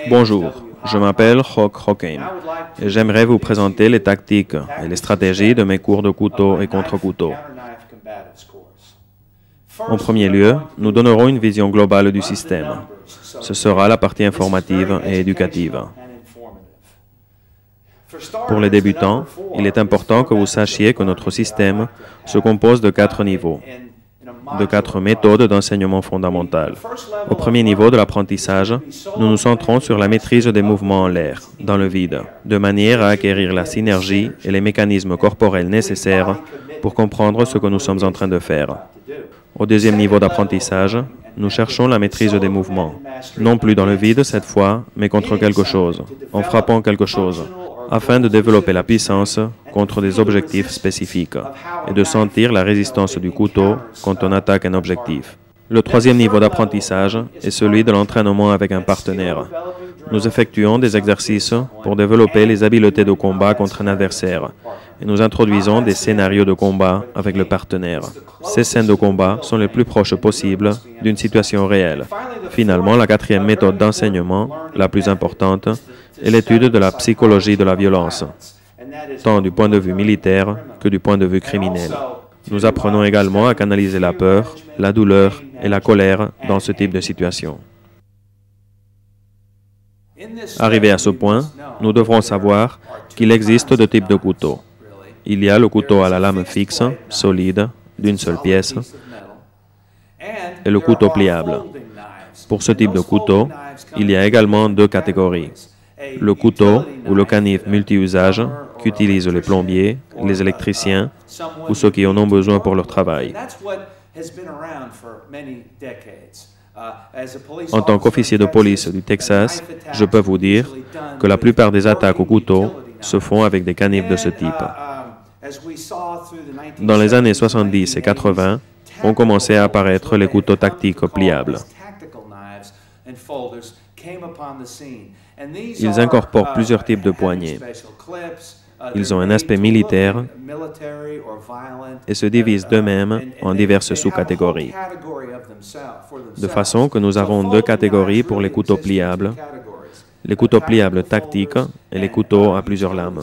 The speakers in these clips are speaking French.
Bonjour, je m'appelle Hawk Hockain et j'aimerais vous présenter les tactiques et les stratégies de mes cours de couteau et contre-couteau. En premier lieu, nous donnerons une vision globale du système. Ce sera la partie informative et éducative. Pour les débutants, il est important que vous sachiez que notre système se compose de 4 niveaux, de 4 méthodes d'enseignement fondamental. Au premier niveau de l'apprentissage, nous nous centrons sur la maîtrise des mouvements en l'air, dans le vide, de manière à acquérir la synergie et les mécanismes corporels nécessaires pour comprendre ce que nous sommes en train de faire. Au deuxième niveau d'apprentissage, nous cherchons la maîtrise des mouvements, non plus dans le vide cette fois, mais contre quelque chose, en frappant quelque chose, afin de développer la puissance contre des objectifs spécifiques et de sentir la résistance du couteau quand on attaque un objectif. Le troisième niveau d'apprentissage est celui de l'entraînement avec un partenaire. Nous effectuons des exercices pour développer les habiletés de combat contre un adversaire et nous introduisons des scénarios de combat avec le partenaire. Ces scènes de combat sont les plus proches possibles d'une situation réelle. Finalement, la quatrième méthode d'enseignement, la plus importante, est l'étude de la psychologie de la violence, tant du point de vue militaire que du point de vue criminel. Nous apprenons également à canaliser la peur, la douleur et la colère dans ce type de situation. Arrivé à ce point, nous devrons savoir qu'il existe deux types de couteaux. Il y a le couteau à la lame fixe, solide, d'une seule pièce, et le couteau pliable. Pour ce type de couteau, il y a également deux catégories. Le couteau ou le canif multi-usage qu'utilisent les plombiers, les électriciens ou ceux qui en ont besoin pour leur travail. En tant qu'officier de police du Texas, je peux vous dire que la plupart des attaques au couteau se font avec des canifs de ce type. Dans les années 70 et 80, ont commencé à apparaître les couteaux tactiques pliables. Ils incorporent plusieurs types de poignées. Ils ont un aspect militaire et se divisent d'eux-mêmes en diverses sous-catégories. De façon que nous avons deux catégories pour les couteaux pliables, les couteaux pliables tactiques et les couteaux à plusieurs lames.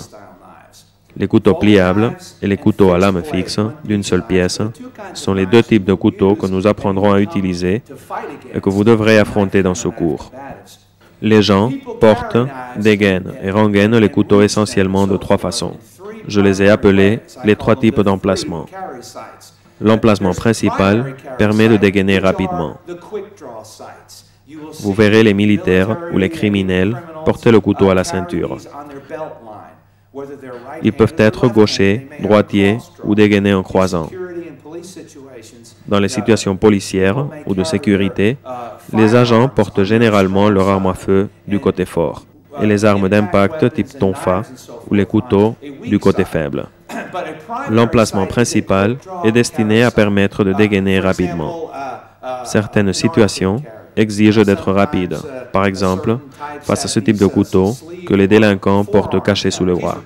Les couteaux pliables et les couteaux à lame fixe d'une seule pièce sont les deux types de couteaux que nous apprendrons à utiliser et que vous devrez affronter dans ce cours. Les gens portent, dégainent et rengainent les couteaux essentiellement de 3 façons. Je les ai appelés les 3 types d'emplacement. L'emplacement principal permet de dégainer rapidement. Vous verrez les militaires ou les criminels porter le couteau à la ceinture. Ils peuvent être gauchers, droitiers ou dégainés en croisant. Dans les situations policières ou de sécurité, les agents portent généralement leur arme à feu du côté fort et les armes d'impact type tonfa ou les couteaux du côté faible. L'emplacement principal est destiné à permettre de dégainer rapidement. Certaines situations exigent d'être rapide, par exemple, face à ce type de couteau que les délinquants portent cachés sous le bras.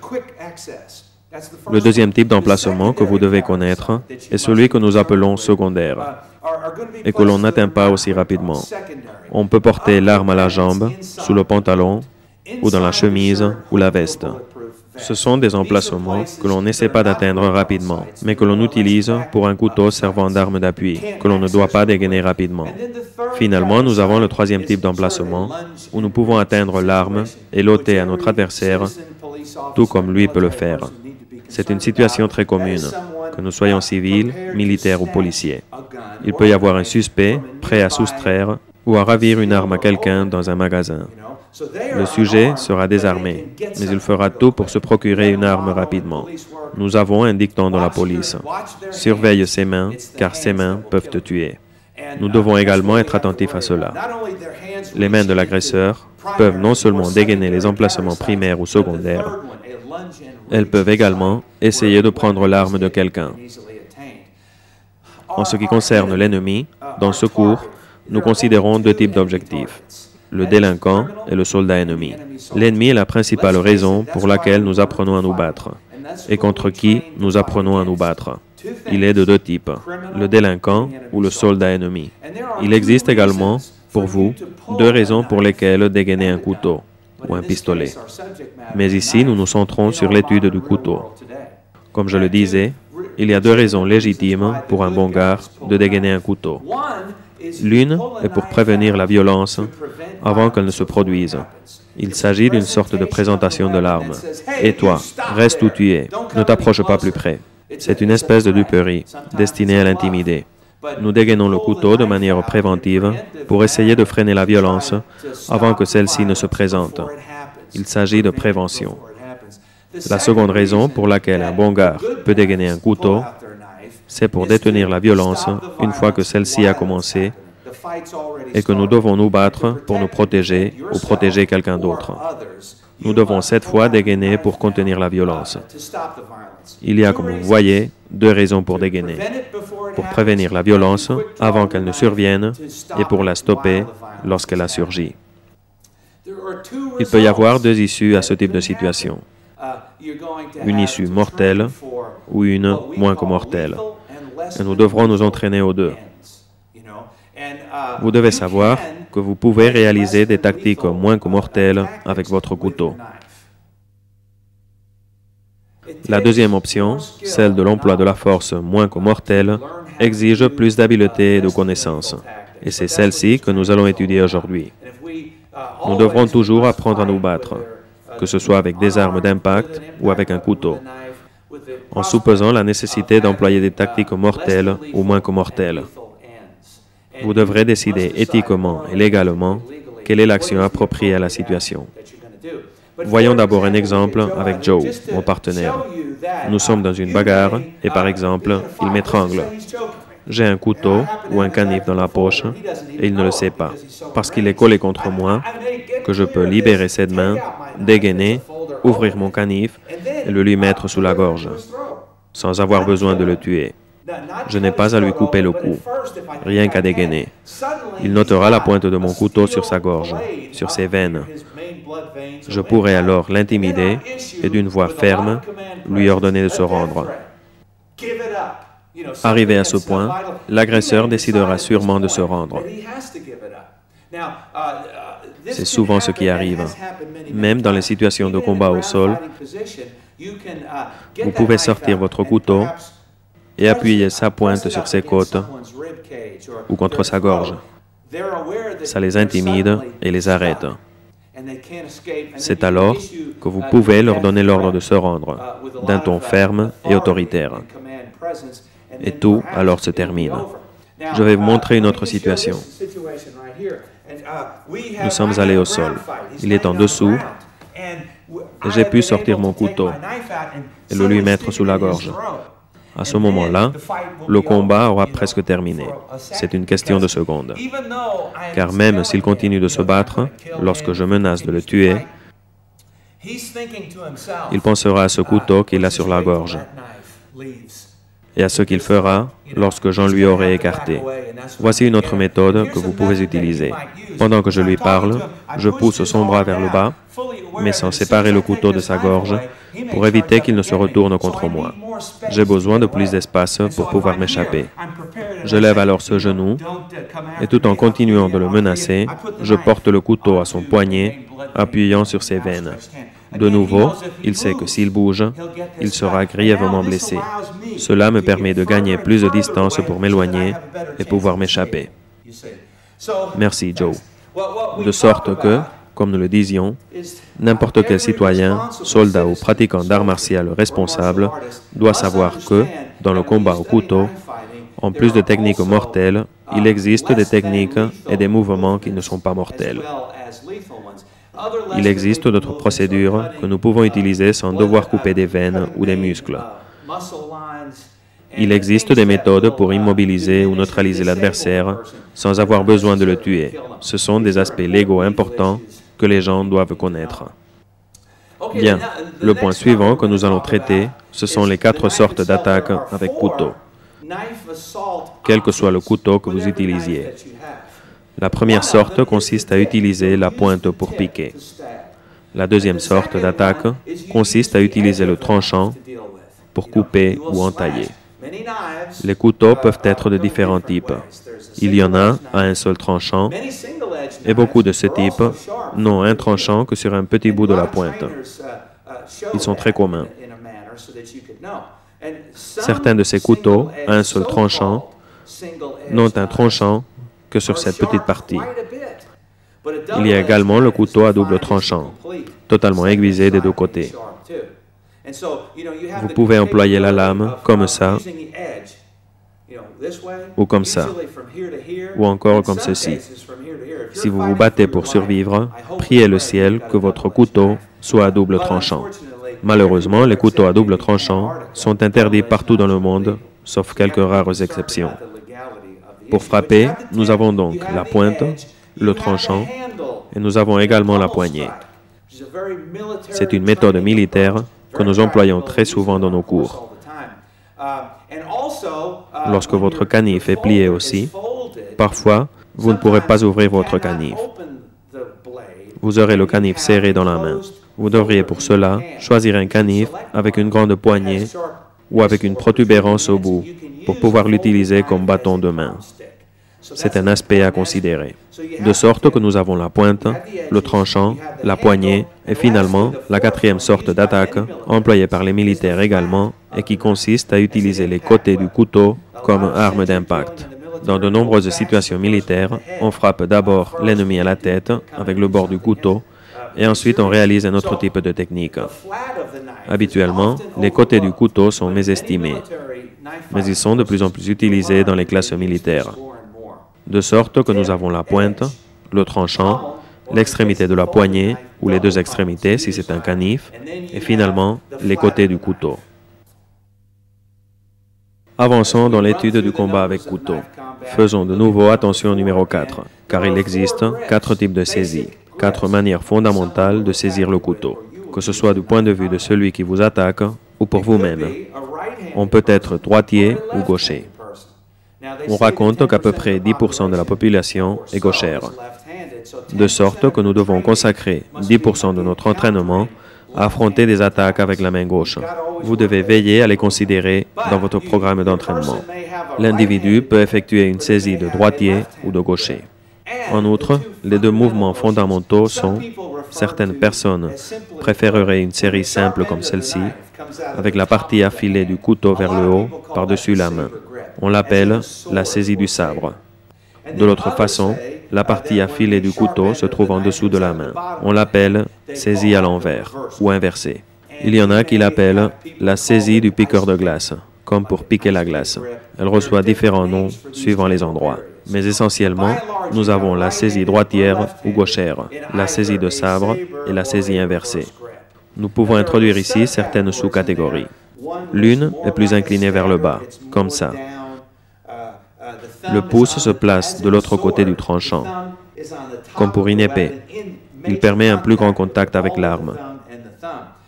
Le deuxième type d'emplacement que vous devez connaître est celui que nous appelons secondaire et que l'on n'atteint pas aussi rapidement. On peut porter l'arme à la jambe, sous le pantalon, ou dans la chemise ou la veste. Ce sont des emplacements que l'on n'essaie pas d'atteindre rapidement, mais que l'on utilise pour un couteau servant d'arme d'appui, que l'on ne doit pas dégainer rapidement. Finalement, nous avons le troisième type d'emplacement, où nous pouvons atteindre l'arme et l'ôter à notre adversaire, tout comme lui peut le faire. C'est une situation très commune, que nous soyons civils, militaires ou policiers. Il peut y avoir un suspect prêt à soustraire ou à ravir une arme à quelqu'un dans un magasin. Le sujet sera désarmé, mais il fera tout pour se procurer une arme rapidement. Nous avons un dicton dans la police. Surveille ses mains, car ses mains peuvent te tuer. Nous devons également être attentifs à cela. Les mains de l'agresseur peuvent non seulement dégainer les emplacements primaires ou secondaires, elles peuvent également essayer de prendre l'arme de quelqu'un. En ce qui concerne l'ennemi, dans ce cours, nous considérons 2 types d'objectifs, le délinquant et le soldat ennemi. L'ennemi est la principale raison pour laquelle nous apprenons à nous battre, et contre qui nous apprenons à nous battre. Il est de 2 types, le délinquant ou le soldat ennemi. Il existe également pour vous deux raisons pour lesquelles dégainer un couteau ou un pistolet. Mais ici, nous nous centrons sur l'étude du couteau. Comme je le disais, il y a deux raisons légitimes pour un bon gars de dégainer un couteau. L'une est pour prévenir la violence avant qu'elle ne se produise. Il s'agit d'une sorte de présentation de l'arme. « Et toi, reste où tu es, ne t'approche pas plus près. » C'est une espèce de duperie, destinée à l'intimider. Nous dégainons le couteau de manière préventive pour essayer de freiner la violence avant que celle-ci ne se présente. Il s'agit de prévention. La seconde raison pour laquelle un bon gars peut dégainer un couteau, c'est pour détenir la violence une fois que celle-ci a commencé et que nous devons nous battre pour nous protéger ou protéger quelqu'un d'autre. Nous devons cette fois dégainer pour contenir la violence. Il y a, comme vous voyez, deux raisons pour dégainer. Pour prévenir la violence avant qu'elle ne survienne et pour la stopper lorsqu'elle a surgi. Il peut y avoir deux issues à ce type de situation. Une issue mortelle ou une moins que mortelle. Et nous devrons nous entraîner aux deux. Vous devez savoir que vous pouvez réaliser des tactiques moins que mortelles avec votre couteau. La deuxième option, celle de l'emploi de la force moins que mortelle, exige plus d'habileté et de connaissances. Et c'est celle-ci que nous allons étudier aujourd'hui. Nous devrons toujours apprendre à nous battre, que ce soit avec des armes d'impact ou avec un couteau, en supposant la nécessité d'employer des tactiques mortelles ou moins que mortelles. Vous devrez décider éthiquement et légalement quelle est l'action appropriée à la situation. Voyons d'abord un exemple avec Joe, mon partenaire. Nous sommes dans une bagarre et par exemple, il m'étrangle. J'ai un couteau ou un canif dans la poche et il ne le sait pas, parce qu'il est collé contre moi, que je peux libérer cette main, dégainer, ouvrir mon canif et le lui mettre sous la gorge, sans avoir besoin de le tuer. Je n'ai pas à lui couper le cou, rien qu'à dégainer. Il notera la pointe de mon couteau sur sa gorge, sur ses veines. Je pourrai alors l'intimider et d'une voix ferme, lui ordonner de se rendre. Arrivé à ce point, l'agresseur décidera sûrement de se rendre. C'est souvent ce qui arrive. Même dans les situations de combat au sol, vous pouvez sortir votre couteau et appuyer sa pointe sur ses côtes ou contre sa gorge. Ça les intimide et les arrête. C'est alors que vous pouvez leur donner l'ordre de se rendre, d'un ton ferme et autoritaire. Et tout alors se termine. Je vais vous montrer une autre situation. Nous sommes allés au sol. Il est en dessous et j'ai pu sortir mon couteau et le lui mettre sous la gorge. À ce moment-là, le combat aura presque terminé. C'est une question de secondes. Car même s'il continue de se battre, lorsque je menace de le tuer, il pensera à ce couteau qu'il a sur la gorge et à ce qu'il fera lorsque j'en lui aurai écarté. Voici une autre méthode que vous pouvez utiliser. Pendant que je lui parle, je pousse son bras vers le bas, mais sans séparer le couteau de sa gorge, pour éviter qu'il ne se retourne contre moi. J'ai besoin de plus d'espace pour pouvoir m'échapper. Je lève alors ce genou, et tout en continuant de le menacer, je porte le couteau à son poignet, appuyant sur ses veines. De nouveau, il sait que s'il bouge, il sera grièvement blessé. Cela me permet de gagner plus de distance pour m'éloigner et pouvoir m'échapper. Merci, Joe. De sorte que, comme nous le disions, n'importe quel citoyen, soldat ou pratiquant d'arts martiaux responsable doit savoir que, dans le combat au couteau, en plus de techniques mortelles, il existe des techniques et des mouvements qui ne sont pas mortels. Il existe d'autres procédures que nous pouvons utiliser sans devoir couper des veines ou des muscles. Il existe des méthodes pour immobiliser ou neutraliser l'adversaire sans avoir besoin de le tuer. Ce sont des aspects légaux importants que les gens doivent connaître. Bien, le point suivant que nous allons traiter, ce sont les 4 sortes d'attaques avec couteau. Quel que soit le couteau que vous utilisiez. La première sorte consiste à utiliser la pointe pour piquer. La deuxième sorte d'attaque consiste à utiliser le tranchant pour couper ou entailler. Les couteaux peuvent être de différents types. Il y en a à un seul tranchant Et beaucoup de ce type n'ont un tranchant que sur un petit bout de la pointe. Ils sont très communs. Certains de ces couteaux à un seul tranchant n'ont un tranchant que sur cette petite partie. Il y a également le couteau à double tranchant, totalement aiguisé des deux côtés. Vous pouvez employer la lame comme ça, ou comme ça, ou encore comme ceci. Si vous vous battez pour survivre, priez le ciel que votre couteau soit à double tranchant. Malheureusement, les couteaux à double tranchant sont interdits partout dans le monde, sauf quelques rares exceptions. Pour frapper, nous avons donc la pointe, le tranchant, et nous avons également la poignée. C'est une méthode militaire que nous employons très souvent dans nos cours. Lorsque votre canif est plié aussi, parfois, vous ne pourrez pas ouvrir votre canif. Vous aurez le canif serré dans la main. Vous devriez pour cela choisir un canif avec une grande poignée ou avec une protubérance au bout pour pouvoir l'utiliser comme bâton de main. C'est un aspect à considérer. De sorte que nous avons la pointe, le tranchant, la poignée et finalement la quatrième sorte d'attaque employée par les militaires également et qui consiste à utiliser les côtés du couteau comme arme d'impact. Dans de nombreuses situations militaires, on frappe d'abord l'ennemi à la tête avec le bord du couteau et ensuite on réalise un autre type de technique. Habituellement, les côtés du couteau sont mésestimés, mais ils sont de plus en plus utilisés dans les classes militaires. De sorte que nous avons la pointe, le tranchant, l'extrémité de la poignée, ou les deux extrémités si c'est un canif, et finalement les côtés du couteau. Avançons dans l'étude du combat avec couteau. Faisons de nouveau attention au numéro 4, car il existe 4 types de saisie, 4 manières fondamentales de saisir le couteau, que ce soit du point de vue de celui qui vous attaque ou pour vous-même. On peut être droitier ou gaucher. On raconte qu'à peu près 10% de la population est gauchère, de sorte que nous devons consacrer 10% de notre entraînement à affronter des attaques avec la main gauche. Vous devez veiller à les considérer dans votre programme d'entraînement. L'individu peut effectuer une saisie de droitier ou de gaucher. En outre, les deux mouvements fondamentaux sont, certaines personnes préféreraient une série simple comme celle-ci, avec la partie affilée du couteau vers le haut, par-dessus la main. On l'appelle la saisie du sabre. De l'autre façon, la partie affilée du couteau se trouve en dessous de la main. On l'appelle saisie à l'envers ou inversée. Il y en a qui l'appellent la saisie du piqueur de glace, comme pour piquer la glace. Elle reçoit différents noms suivant les endroits. Mais essentiellement, nous avons la saisie droitière ou gauchère, la saisie de sabre et la saisie inversée. Nous pouvons introduire ici certaines sous-catégories. L'une est plus inclinée vers le bas, comme ça. Le pouce se place de l'autre côté du tranchant, comme pour une épée. Il permet un plus grand contact avec l'arme.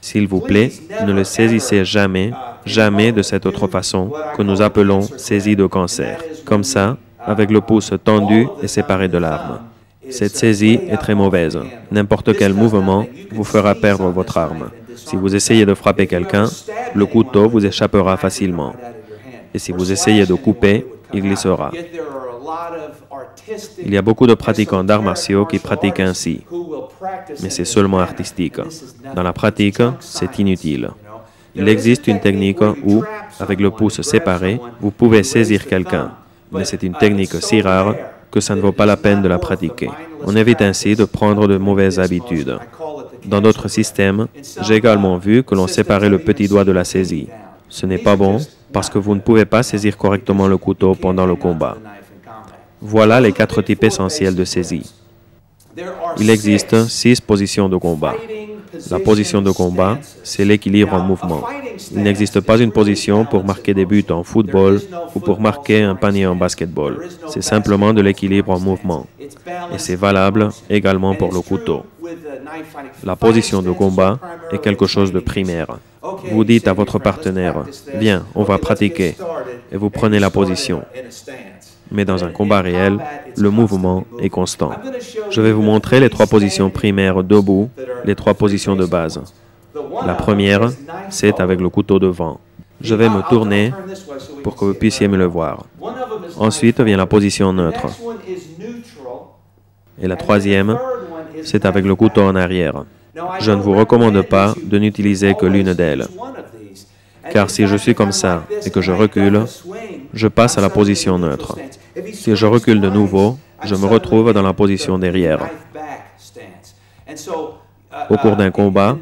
S'il vous plaît, ne le saisissez jamais, jamais de cette autre façon que nous appelons saisie de cancer. Comme ça, avec le pouce tendu et séparé de l'arme. Cette saisie est très mauvaise. N'importe quel mouvement vous fera perdre votre arme. Si vous essayez de frapper quelqu'un, le couteau vous échappera facilement. Et si vous essayez de couper, il glissera. Il y a beaucoup de pratiquants d'arts martiaux qui pratiquent ainsi, mais c'est seulement artistique. Dans la pratique, c'est inutile. Il existe une technique où, avec le pouce séparé, vous pouvez saisir quelqu'un, mais c'est une technique si rare que ça ne vaut pas la peine de la pratiquer. On évite ainsi de prendre de mauvaises habitudes. Dans d'autres systèmes, j'ai également vu que l'on séparait le petit doigt de la saisie. Ce n'est pas bon parce que vous ne pouvez pas saisir correctement le couteau pendant le combat. Voilà les 4 types essentiels de saisie. Il existe 6 positions de combat. La position de combat, c'est l'équilibre en mouvement. Il n'existe pas une position pour marquer des buts en football ou pour marquer un panier en basketball. C'est simplement de l'équilibre en mouvement. Et c'est valable également pour le couteau. La position de combat est quelque chose de primaire. Vous dites à votre partenaire, « Viens, on va pratiquer », et vous prenez la position. Mais dans un combat réel, le mouvement est constant. Je vais vous montrer les 3 positions primaires debout, les 3 positions de base. La première, c'est avec le couteau devant. Je vais me tourner pour que vous puissiez me le voir. Ensuite vient la position neutre. Et la troisième, c'est avec le couteau en arrière. Je ne vous recommande pas de n'utiliser que l'une d'elles, car si je suis comme ça et que je recule, je passe à la position neutre. Si je recule de nouveau, je me retrouve dans la position derrière. Au cours d'un combat,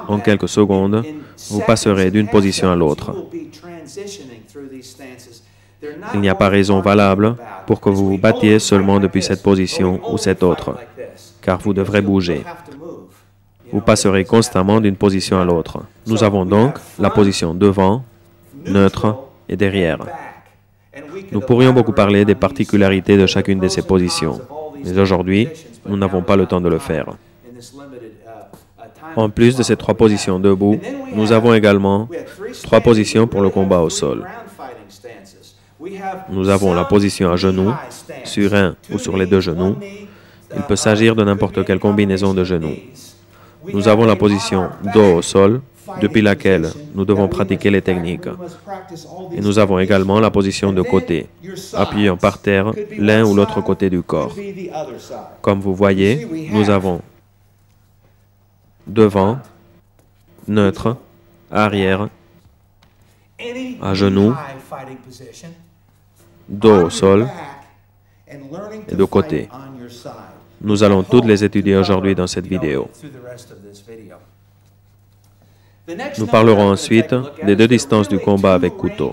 en quelques secondes, vous passerez d'une position à l'autre. Il n'y a pas raison valable pour que vous vous battiez seulement depuis cette position ou cette autre, car vous devrez bouger. Vous passerez constamment d'une position à l'autre. Nous avons donc la position devant, neutre et derrière. Nous pourrions beaucoup parler des particularités de chacune de ces positions, mais aujourd'hui, nous n'avons pas le temps de le faire. En plus de ces trois positions debout, nous avons également trois positions pour le combat au sol. Nous avons la position à genoux, sur un ou sur les deux genoux. Il peut s'agir de n'importe quelle combinaison de genoux. Nous avons la position dos au sol, depuis laquelle nous devons pratiquer les techniques. Et nous avons également la position de côté, appuyant par terre l'un ou l'autre côté du corps. Comme vous voyez, nous avons devant, neutre, arrière, à genoux, dos au sol et de côté. Nous allons toutes les étudier aujourd'hui dans cette vidéo. Nous parlerons ensuite des deux distances du combat avec couteau.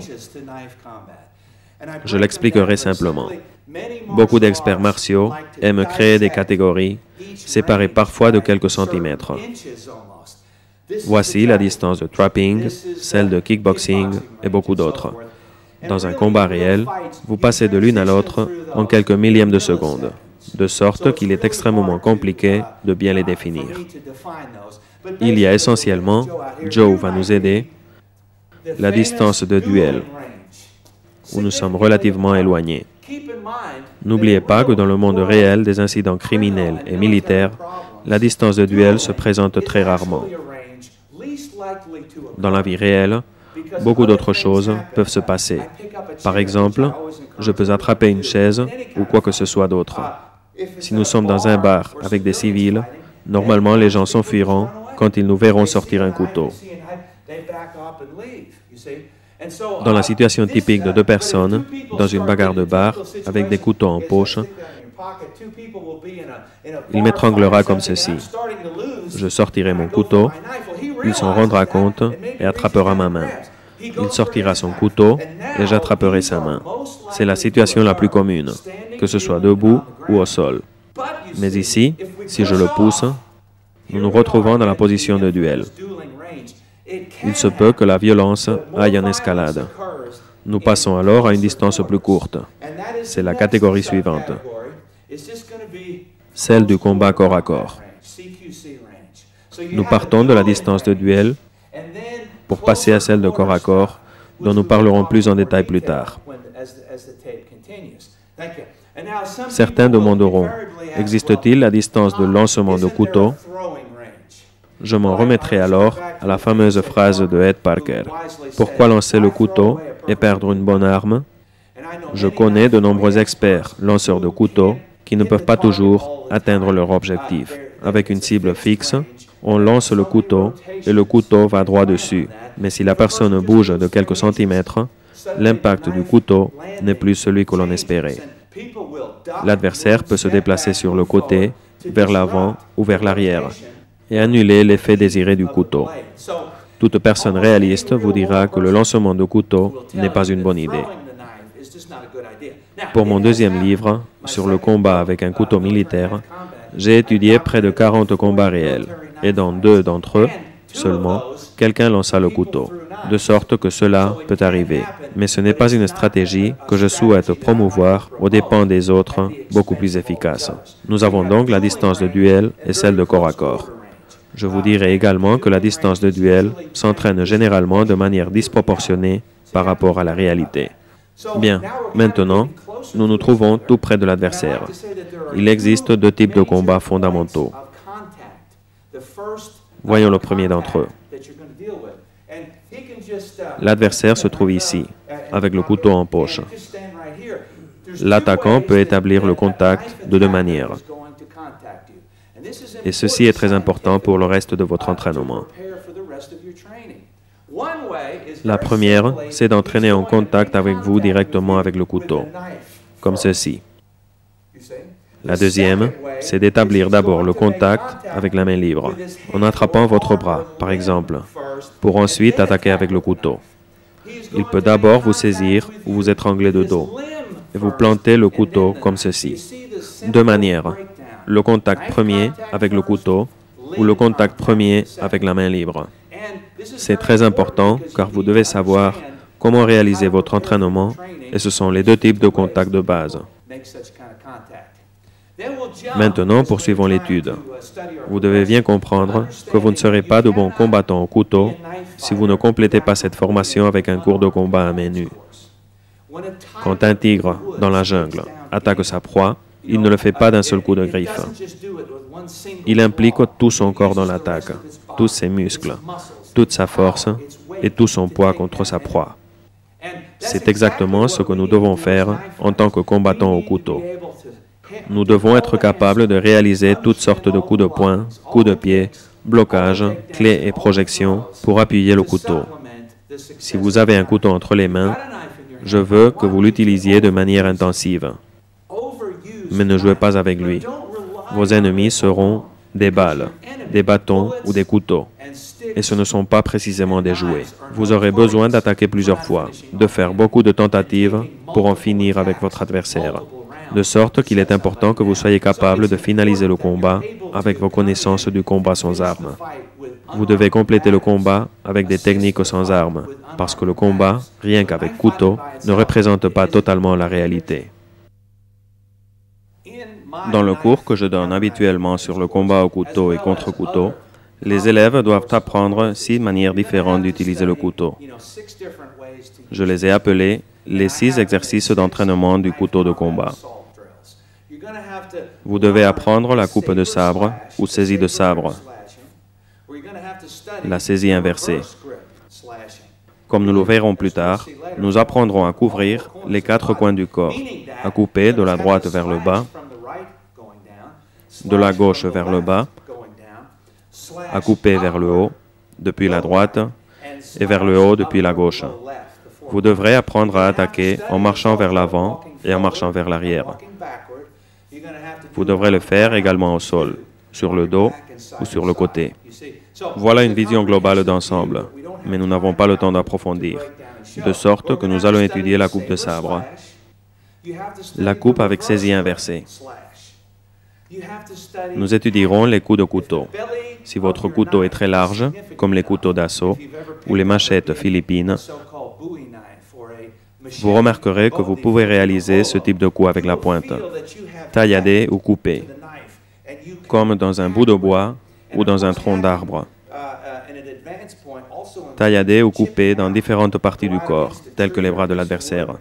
Je l'expliquerai simplement. Beaucoup d'experts martiaux aiment créer des catégories, séparées parfois de quelques centimètres. Voici la distance de trapping, celle de kickboxing et beaucoup d'autres. Dans un combat réel, vous passez de l'une à l'autre en quelques millièmes de seconde, de sorte qu'il est extrêmement compliqué de bien les définir. Il y a essentiellement, Joe va nous aider, la distance de duel, où nous sommes relativement éloignés. N'oubliez pas que dans le monde réel des incidents criminels et militaires, la distance de duel se présente très rarement. Dans la vie réelle, beaucoup d'autres choses peuvent se passer. Par exemple, je peux attraper une chaise ou quoi que ce soit d'autre. Si nous sommes dans un bar avec des civils, normalement les gens s'enfuiront quand ils nous verront sortir un couteau. Dans la situation typique de deux personnes, dans une bagarre de bar, avec des couteaux en poche, il m'étranglera comme ceci. Je sortirai mon couteau, il s'en rendra compte et attrapera ma main. Il sortira son couteau et j'attraperai sa main. C'est la situation la plus commune, que ce soit debout ou au sol. Mais ici, si je le pousse, nous nous retrouvons dans la position de duel. Il se peut que la violence aille en escalade. Nous passons alors à une distance plus courte. C'est la catégorie suivante, celle du combat corps à corps. Nous partons de la distance de duel pour passer à celle de corps à corps, dont nous parlerons plus en détail plus tard. Certains demanderont, existe-t-il la distance de lancement de couteau? Je m'en remettrai alors à la fameuse phrase de Ed Parker. Pourquoi lancer le couteau et perdre une bonne arme? Je connais de nombreux experts lanceurs de couteaux qui ne peuvent pas toujours atteindre leur objectif. Avec une cible fixe, on lance le couteau et le couteau va droit dessus. Mais si la personne bouge de quelques centimètres, l'impact du couteau n'est plus celui que l'on espérait. L'adversaire peut se déplacer sur le côté, vers l'avant ou vers l'arrière, et annuler l'effet désiré du couteau. Toute personne réaliste vous dira que le lancement de couteau n'est pas une bonne idée. Pour mon deuxième livre, sur le combat avec un couteau militaire, j'ai étudié près de 40 combats réels, et dans 2 d'entre eux, seulement, quelqu'un lança le couteau, de sorte que cela peut arriver. Mais ce n'est pas une stratégie que je souhaite promouvoir aux dépens des autres, beaucoup plus efficaces. Nous avons donc la distance de duel et celle de corps à corps. Je vous dirai également que la distance de duel s'entraîne généralement de manière disproportionnée par rapport à la réalité. Bien, maintenant, nous nous trouvons tout près de l'adversaire. Il existe 2 types de combats fondamentaux. Voyons le premier d'entre eux. L'adversaire se trouve ici, avec le couteau en poche. L'attaquant peut établir le contact de deux manières. Et ceci est très important pour le reste de votre entraînement. La première, c'est d'entraîner en contact avec vous directement avec le couteau, comme ceci. La deuxième, c'est d'établir d'abord le contact avec la main libre, en attrapant votre bras, par exemple, pour ensuite attaquer avec le couteau. Il peut d'abord vous saisir ou vous étrangler de dos, et vous planter le couteau comme ceci. Deux manières, le contact premier avec le couteau ou le contact premier avec la main libre. C'est très important car vous devez savoir comment réaliser votre entraînement et ce sont les deux types de contacts de base. Maintenant, poursuivons l'étude. Vous devez bien comprendre que vous ne serez pas de bons combattants au couteau si vous ne complétez pas cette formation avec un cours de combat à main nue. Quand un tigre, dans la jungle, attaque sa proie, il ne le fait pas d'un seul coup de griffe. Il implique tout son corps dans l'attaque, tous ses muscles, toute sa force et tout son poids contre sa proie. C'est exactement ce que nous devons faire en tant que combattants au couteau. Nous devons être capables de réaliser toutes sortes de coups de poing, coups de pied, blocages, clés et projections pour appuyer le couteau. Si vous avez un couteau entre les mains, je veux que vous l'utilisiez de manière intensive. Mais ne jouez pas avec lui. Vos ennemis seront des balles, des bâtons ou des couteaux. Et ce ne sont pas précisément des jouets. Vous aurez besoin d'attaquer plusieurs fois, de faire beaucoup de tentatives pour en finir avec votre adversaire. De sorte qu'il est important que vous soyez capable de finaliser le combat avec vos connaissances du combat sans armes. Vous devez compléter le combat avec des techniques sans armes, parce que le combat, rien qu'avec couteau, ne représente pas totalement la réalité. Dans le cours que je donne habituellement sur le combat au couteau et contre-couteau, les élèves doivent apprendre 6 manières différentes d'utiliser le couteau. Je les ai appelés les 6 exercices d'entraînement du couteau de combat. Vous devez apprendre la coupe de sabre ou saisie de sabre, la saisie inversée. Comme nous le verrons plus tard, nous apprendrons à couvrir les 4 coins du corps, à couper de la droite vers le bas, de la gauche vers le bas, à couper vers le haut, depuis la droite, et vers le haut depuis la gauche. Vous devrez apprendre à attaquer en marchant vers l'avant et en marchant vers l'arrière. Vous devrez le faire également au sol, sur le dos ou sur le côté. Voilà une vision globale d'ensemble, mais nous n'avons pas le temps d'approfondir, de sorte que nous allons étudier la coupe de sabre, la coupe avec saisie inversée. Nous étudierons les coups de couteau. Si votre couteau est très large, comme les couteaux d'assaut ou les machettes philippines, vous remarquerez que vous pouvez réaliser ce type de coup avec la pointe, taillader ou couper, comme dans un bout de bois ou dans un tronc d'arbre. Taillader ou couper dans différentes parties du corps, telles que les bras de l'adversaire.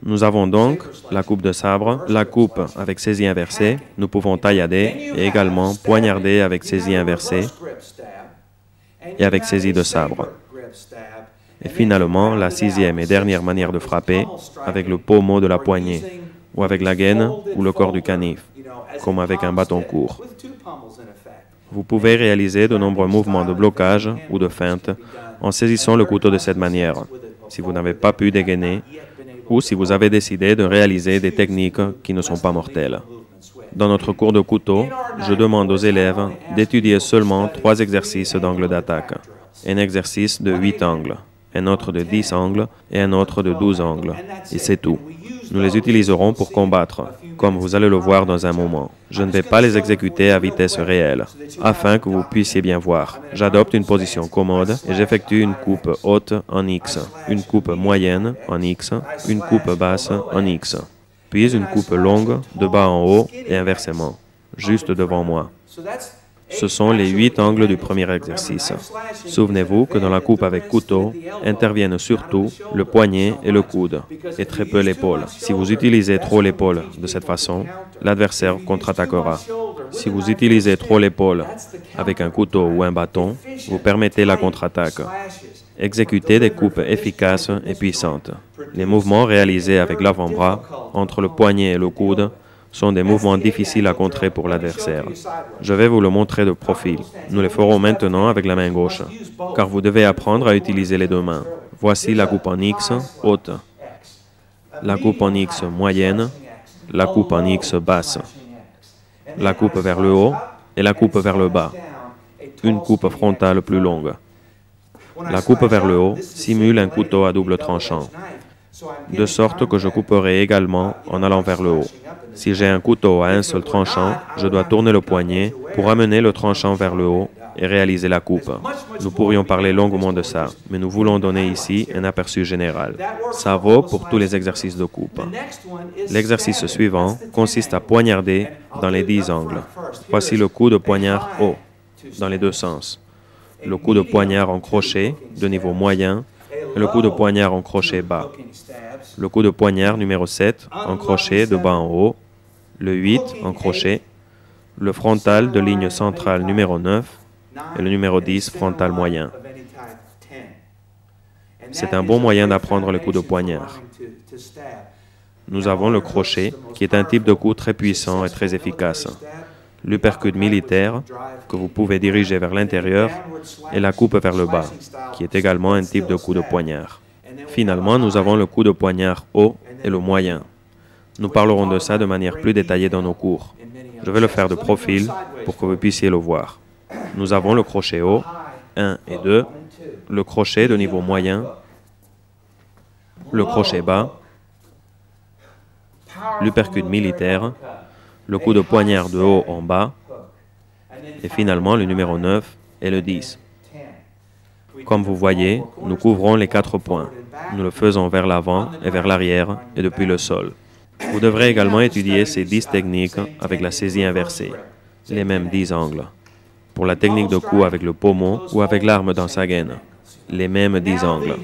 Nous avons donc la coupe de sabre, la coupe avec saisie inversée, nous pouvons taillader et également poignarder avec saisie inversée et avec saisie de sabre. Et finalement, la 6e et dernière manière de frapper, avec le pommeau de la poignée, ou avec la gaine ou le corps du canif, comme avec un bâton court. Vous pouvez réaliser de nombreux mouvements de blocage ou de feinte en saisissant le couteau de cette manière, si vous n'avez pas pu dégainer, ou si vous avez décidé de réaliser des techniques qui ne sont pas mortelles. Dans notre cours de couteau, je demande aux élèves d'étudier seulement 3 exercices d'angle d'attaque. Un exercice de 8 angles, un autre de 10 angles et un autre de 12 angles. Et c'est tout. Nous les utiliserons pour combattre, comme vous allez le voir dans un moment. Je ne vais pas les exécuter à vitesse réelle, afin que vous puissiez bien voir. J'adopte une position commode et j'effectue une coupe haute en X, une coupe moyenne en X, une coupe basse en X, puis une coupe longue de bas en haut et inversement, juste devant moi. Ce sont les 8 angles du premier exercice. Souvenez-vous que dans la coupe avec couteau, interviennent surtout le poignet et le coude, et très peu l'épaule. Si vous utilisez trop l'épaule de cette façon, l'adversaire contre-attaquera. Si vous utilisez trop l'épaule avec un couteau ou un bâton, vous permettez la contre-attaque. Exécutez des coupes efficaces et puissantes. Les mouvements réalisés avec l'avant-bras, entre le poignet et le coude, sont des mouvements difficiles à contrer pour l'adversaire. Je vais vous le montrer de profil. Nous les ferons maintenant avec la main gauche, car vous devez apprendre à utiliser les deux mains. Voici la coupe en X haute, la coupe en X moyenne, la coupe en X basse, la coupe vers le haut et la coupe vers le bas, une coupe frontale plus longue. La coupe vers le haut simule un couteau à double tranchant, de sorte que je couperai également en allant vers le haut. Si j'ai un couteau à un seul tranchant, je dois tourner le poignet pour amener le tranchant vers le haut et réaliser la coupe. Nous pourrions parler longuement de ça, mais nous voulons donner ici un aperçu général. Ça vaut pour tous les exercices de coupe. L'exercice suivant consiste à poignarder dans les 10 angles. Voici le coup de poignard haut, dans les deux sens. Le coup de poignard en crochet de niveau moyen et le coup de poignard en crochet bas. Le coup de poignard numéro 7 en crochet de bas en haut, le 8 en crochet, le frontal de ligne centrale numéro 9 et le numéro 10 frontal moyen. C'est un bon moyen d'apprendre le coup de poignard. Nous avons le crochet, qui est un type de coup très puissant et très efficace. L'uppercut militaire, que vous pouvez diriger vers l'intérieur, et la coupe vers le bas, qui est également un type de coup de poignard. Finalement, nous avons le coup de poignard haut et le moyen. Nous parlerons de ça de manière plus détaillée dans nos cours. Je vais le faire de profil pour que vous puissiez le voir. Nous avons le crochet haut, 1 et 2, le crochet de niveau moyen, le crochet bas, l'uppercut militaire, le coup de poignard de haut en bas, et finalement le numéro 9 et le 10. Comme vous voyez, nous couvrons les 4 points. Nous le faisons vers l'avant et vers l'arrière et depuis le sol. Vous devrez également étudier ces 10 techniques avec la saisie inversée, les mêmes 10 angles. Pour la technique de coup avec le pommeau ou avec l'arme dans sa gaine, les mêmes 10 angles.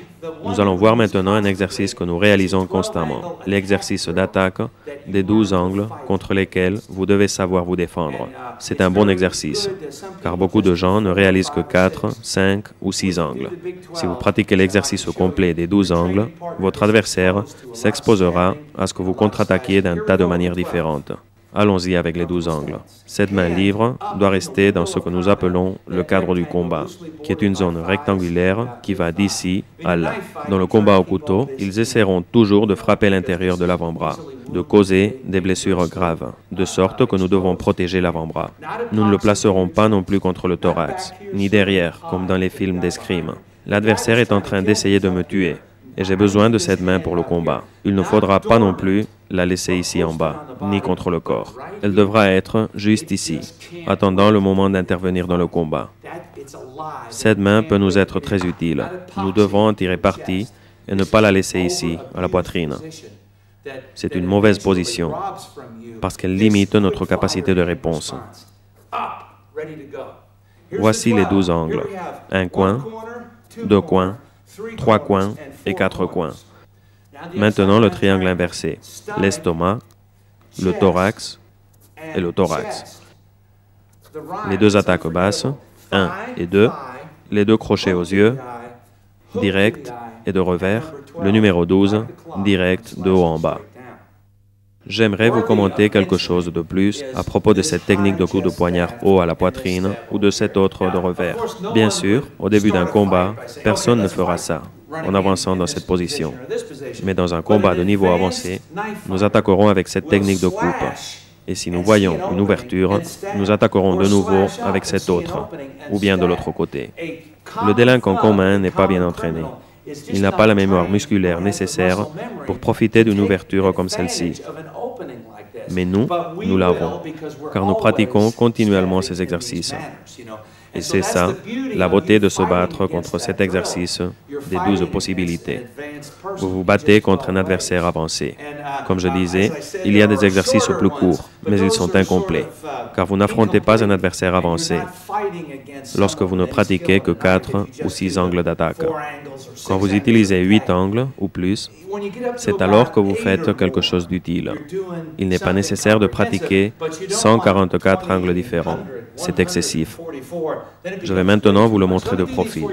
Nous allons voir maintenant un exercice que nous réalisons constamment, l'exercice d'attaque des 12 angles contre lesquels vous devez savoir vous défendre. C'est un bon exercice, car beaucoup de gens ne réalisent que 4, 5 ou 6 angles. Si vous pratiquez l'exercice complet des 12 angles, votre adversaire s'exposera à ce que vous contre-attaquiez d'un tas de manières différentes. Allons-y avec les 12 angles. Cette main libre doit rester dans ce que nous appelons le cadre du combat, qui est une zone rectangulaire qui va d'ici à là. Dans le combat au couteau, ils essaieront toujours de frapper l'intérieur de l'avant-bras, de causer des blessures graves, de sorte que nous devons protéger l'avant-bras. Nous ne le placerons pas non plus contre le thorax, ni derrière, comme dans les films d'escrime. L'adversaire est en train d'essayer de me tuer, et j'ai besoin de cette main pour le combat. Il ne faudra pas non plus la laisser ici en bas, ni contre le corps. Elle devra être juste ici, attendant le moment d'intervenir dans le combat. Cette main peut nous être très utile. Nous devons en tirer parti et ne pas la laisser ici, à la poitrine. C'est une mauvaise position, parce qu'elle limite notre capacité de réponse. Voici les 12 angles. Un coin, 2 coins, 3 coins et 4 coins. Maintenant, le triangle inversé, l'estomac, le thorax et le thorax. Les 2 attaques basses, 1 et 2, les 2 crochets aux yeux, direct et de revers, le numéro 12, direct de haut en bas. J'aimerais vous commenter quelque chose de plus à propos de cette technique de coup de poignard haut à la poitrine ou de cette autre de revers. Bien sûr, au début d'un combat, personne ne fera ça en avançant dans cette position. Mais dans un combat de niveau avancé, nous attaquerons avec cette technique de coupe. Et si nous voyons une ouverture, nous attaquerons de nouveau avec cette autre, ou bien de l'autre côté. Le délinquant commun n'est pas bien entraîné. Il n'a pas la mémoire musculaire nécessaire pour profiter d'une ouverture comme celle-ci. Mais nous l'avons, car nous pratiquons continuellement ces exercices. Et c'est ça, la beauté de se battre contre cet exercice des 12 possibilités. Vous vous battez contre un adversaire avancé. Comme je disais, il y a des exercices plus courts, mais ils sont incomplets, car vous n'affrontez pas un adversaire avancé lorsque vous ne pratiquez que 4 ou 6 angles d'attaque. Quand vous utilisez 8 angles ou plus, c'est alors que vous faites quelque chose d'utile. Il n'est pas nécessaire de pratiquer 144 angles différents. c'est excessif. Je vais maintenant vous le montrer de profil.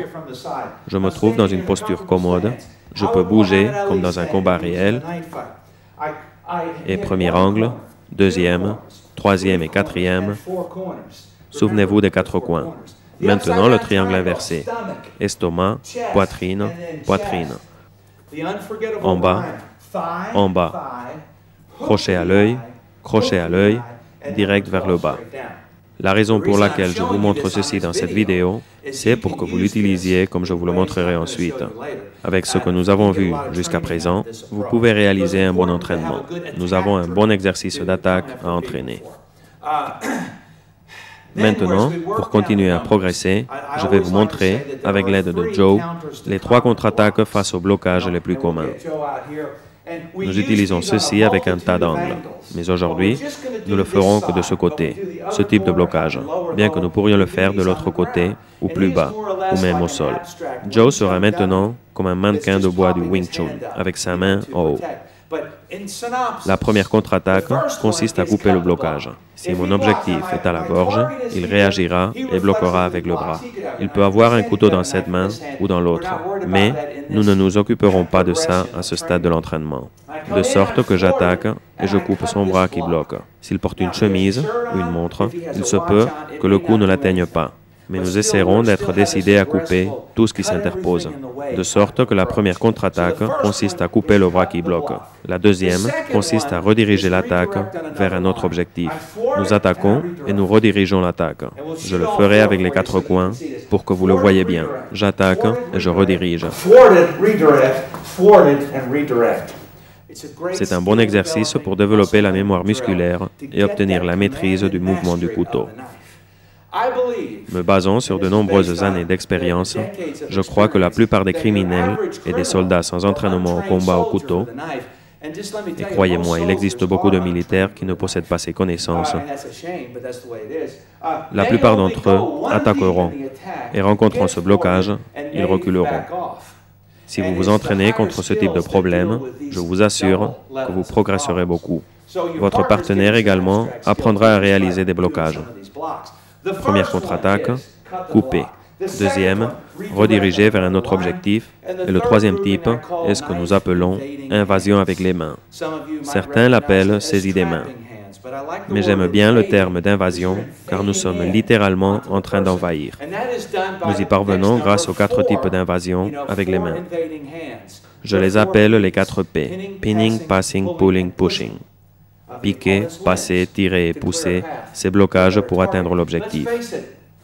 Je me trouve dans une posture commode. Je peux bouger comme dans un combat réel. Et premier angle, deuxième, troisième et quatrième. Souvenez-vous des 4 coins. Maintenant, le triangle inversé. Estomac, poitrine, poitrine. En bas, crochet à l'œil, direct vers le bas. La raison pour laquelle je vous montre ceci dans cette vidéo, c'est pour que vous l'utilisiez comme je vous le montrerai ensuite. Avec ce que nous avons vu jusqu'à présent, vous pouvez réaliser un bon entraînement. Nous avons un bon exercice d'attaque à entraîner. Maintenant, pour continuer à progresser, je vais vous montrer, avec l'aide de Joe, les 3 contre-attaques face aux blocages les plus communs. Nous utilisons ceci avec un tas d'angles, mais aujourd'hui, nous le ferons que de ce côté, ce type de blocage, bien que nous pourrions le faire de l'autre côté, ou plus bas, ou même au sol. Joe sera maintenant comme un mannequin de bois du Wing Chun, avec sa main en haut. La première contre-attaque consiste à couper le blocage. Si mon objectif est à la gorge, il réagira et bloquera avec le bras. Il peut avoir un couteau dans cette main ou dans l'autre, mais nous ne nous occuperons pas de ça à ce stade de l'entraînement. De sorte que j'attaque et je coupe son bras qui bloque. S'il porte une chemise ou une montre, il se peut que le coup ne l'atteigne pas. Mais nous essaierons d'être décidés à couper tout ce qui s'interpose, de sorte que la première contre-attaque consiste à couper le bras qui bloque. La deuxième consiste à rediriger l'attaque vers un autre objectif. Nous attaquons et nous redirigeons l'attaque. Je le ferai avec les 4 coins pour que vous le voyez bien. J'attaque et je redirige. C'est un bon exercice pour développer la mémoire musculaire et obtenir la maîtrise du mouvement du couteau. Me basant sur de nombreuses années d'expérience, je crois que la plupart des criminels et des soldats sans entraînement au combat au couteau, et croyez-moi, il existe beaucoup de militaires qui ne possèdent pas ces connaissances, la plupart d'entre eux attaqueront et rencontrant ce blocage, ils reculeront. Si vous vous entraînez contre ce type de problème, je vous assure que vous progresserez beaucoup. Votre partenaire également apprendra à réaliser des blocages. Première contre-attaque, couper. Deuxième, rediriger vers un autre objectif. Et le troisième type est ce que nous appelons invasion avec les mains. Certains l'appellent saisie des mains. Mais j'aime bien le terme d'invasion car nous sommes littéralement en train d'envahir. Nous y parvenons grâce aux 4 types d'invasion avec les mains. Je les appelle les 4 P. Pinning, passing, pulling, pushing. Piquer, passer, tirer et pousser, ces blocages pour atteindre l'objectif.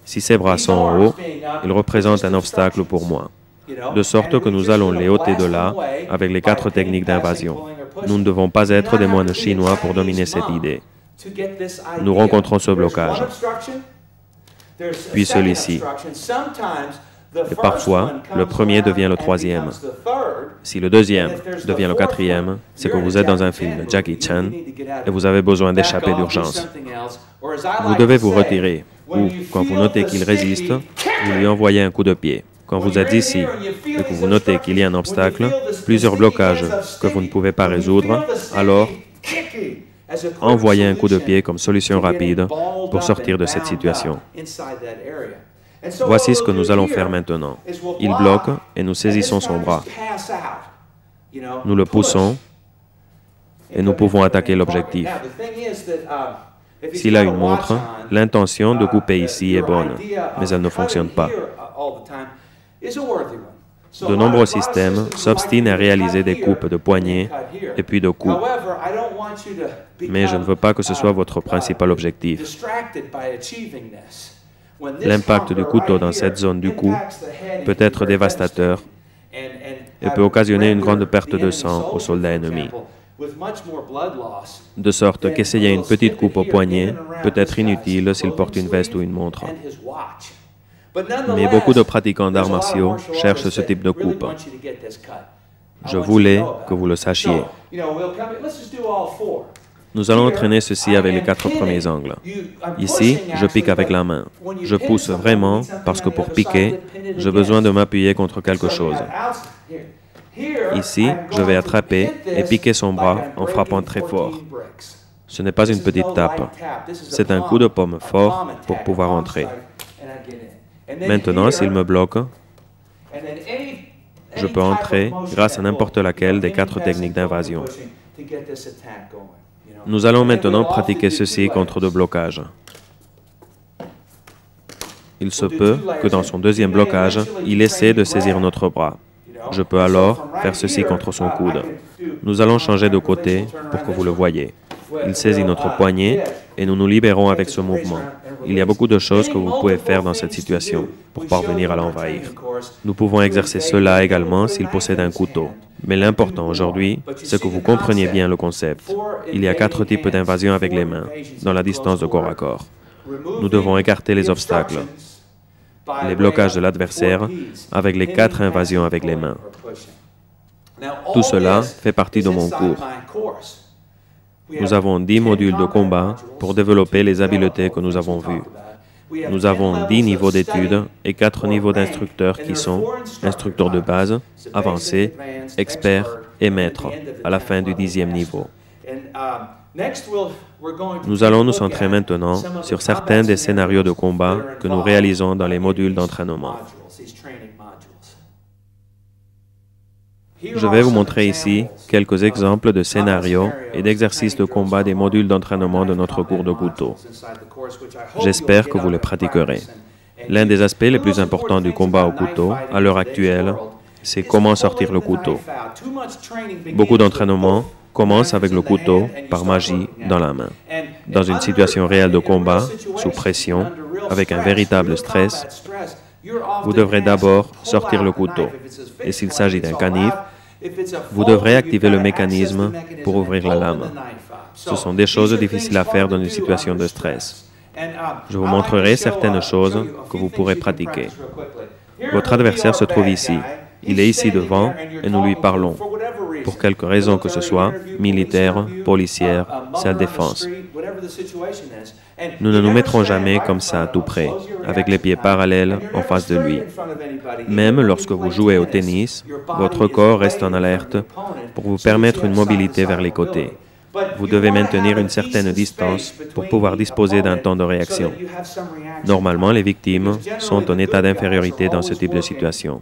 Si ces bras sont en haut, ils représentent un obstacle pour moi. De sorte que nous allons les ôter de là avec les 4 techniques d'invasion. Nous ne devons pas être des moines chinois pour dominer cette idée. Nous rencontrons ce blocage, puis celui-ci. Et parfois, le premier devient le troisième. Si le deuxième devient le quatrième, c'est que vous êtes dans un film Jackie Chan et vous avez besoin d'échapper d'urgence. Vous devez vous retirer, ou, quand vous notez qu'il résiste, vous lui envoyez un coup de pied. Quand vous êtes ici et que vous notez qu'il y a un obstacle, plusieurs blocages que vous ne pouvez pas résoudre, alors envoyez un coup de pied comme solution rapide pour sortir de cette situation. Voici ce que nous allons faire maintenant. Il bloque et nous saisissons son bras. Nous le poussons et nous pouvons attaquer l'objectif. S'il a une montre, l'intention de couper ici est bonne, mais elle ne fonctionne pas. De nombreux systèmes s'obstinent à réaliser des coupes de poignets et puis de coups. Mais je ne veux pas que ce soit votre principal objectif. L'impact du couteau dans cette zone du cou peut être dévastateur et peut occasionner une grande perte de sang aux soldats ennemis. De sorte qu'essayer une petite coupe au poignet peut être inutile s'il porte une veste ou une montre. Mais beaucoup de pratiquants d'arts martiaux cherchent ce type de coupe. Je voulais que vous le sachiez. Nous allons entraîner ceci avec les 4 premiers angles. Ici, je pique avec la main. Je pousse vraiment parce que pour piquer, j'ai besoin de m'appuyer contre quelque chose. Ici, je vais attraper et piquer son bras en frappant très fort. Ce n'est pas une petite tape, c'est un coup de paume fort pour pouvoir entrer. Maintenant, s'il me bloque, je peux entrer grâce à n'importe laquelle des 4 techniques d'invasion. Nous allons maintenant pratiquer ceci contre de blocage. Il se peut que dans son deuxième blocage, il essaie de saisir notre bras. Je peux alors faire ceci contre son coude. Nous allons changer de côté pour que vous le voyez. Il saisit notre poignet et nous nous libérons avec ce mouvement. Il y a beaucoup de choses que vous pouvez faire dans cette situation pour parvenir à l'envahir. Nous pouvons exercer cela également s'il possède un couteau. Mais l'important aujourd'hui, c'est que vous compreniez bien le concept. Il y a 4 types d'invasion avec les mains, dans la distance de corps à corps. Nous devons écarter les obstacles, les blocages de l'adversaire, avec les 4 invasions avec les mains. Tout cela fait partie de mon cours. Nous avons 10 modules de combat pour développer les habiletés que nous avons vues. Nous avons 10 niveaux d'études et 4 niveaux d'instructeurs qui sont instructeurs de base, avancés, experts et maîtres à la fin du 10e niveau. Nous allons nous centrer maintenant sur certains des scénarios de combat que nous réalisons dans les modules d'entraînement. Je vais vous montrer ici quelques exemples de scénarios et d'exercices de combat des modules d'entraînement de notre cours de couteau. J'espère que vous les pratiquerez. L'un des aspects les plus importants du combat au couteau, à l'heure actuelle, c'est comment sortir le couteau. Beaucoup d'entraînements commencent avec le couteau, par magie, dans la main. Dans une situation réelle de combat, sous pression, avec un véritable stress, vous devrez d'abord sortir le couteau. Et s'il s'agit d'un canif, vous devrez activer le mécanisme pour ouvrir la lame. Ce sont des choses difficiles à faire dans une situation de stress. Je vous montrerai certaines choses que vous pourrez pratiquer. Votre adversaire se trouve ici. Il est ici devant et nous lui parlons. Pour quelque raison que ce soit, militaire, policière, self-défense. Nous ne nous mettrons jamais comme ça, tout près, avec les pieds parallèles en face de lui. Même lorsque vous jouez au tennis, votre corps reste en alerte pour vous permettre une mobilité vers les côtés. Vous devez maintenir une certaine distance pour pouvoir disposer d'un temps de réaction. Normalement, les victimes sont en état d'infériorité dans ce type de situation.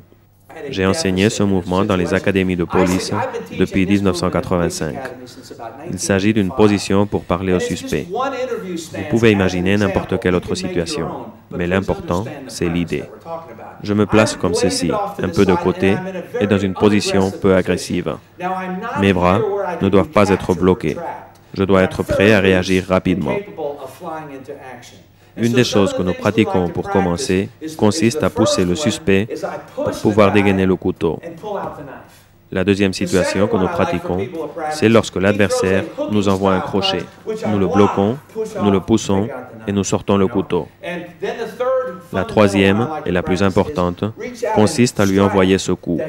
J'ai enseigné ce mouvement dans les académies de police depuis 1985. Il s'agit d'une position pour parler au suspect. Vous pouvez imaginer n'importe quelle autre situation, mais l'important, c'est l'idée. Je me place comme ceci, un peu de côté et dans une position peu agressive. Mes bras ne doivent pas être bloqués. Je dois être prêt à réagir rapidement. Une des choses que nous pratiquons pour commencer consiste à pousser le suspect pour pouvoir dégainer le couteau. La deuxième situation que nous pratiquons, c'est lorsque l'adversaire nous envoie un crochet. Nous le bloquons, nous le poussons et nous sortons le couteau. La troisième, et la plus importante, consiste à lui envoyer ce coup,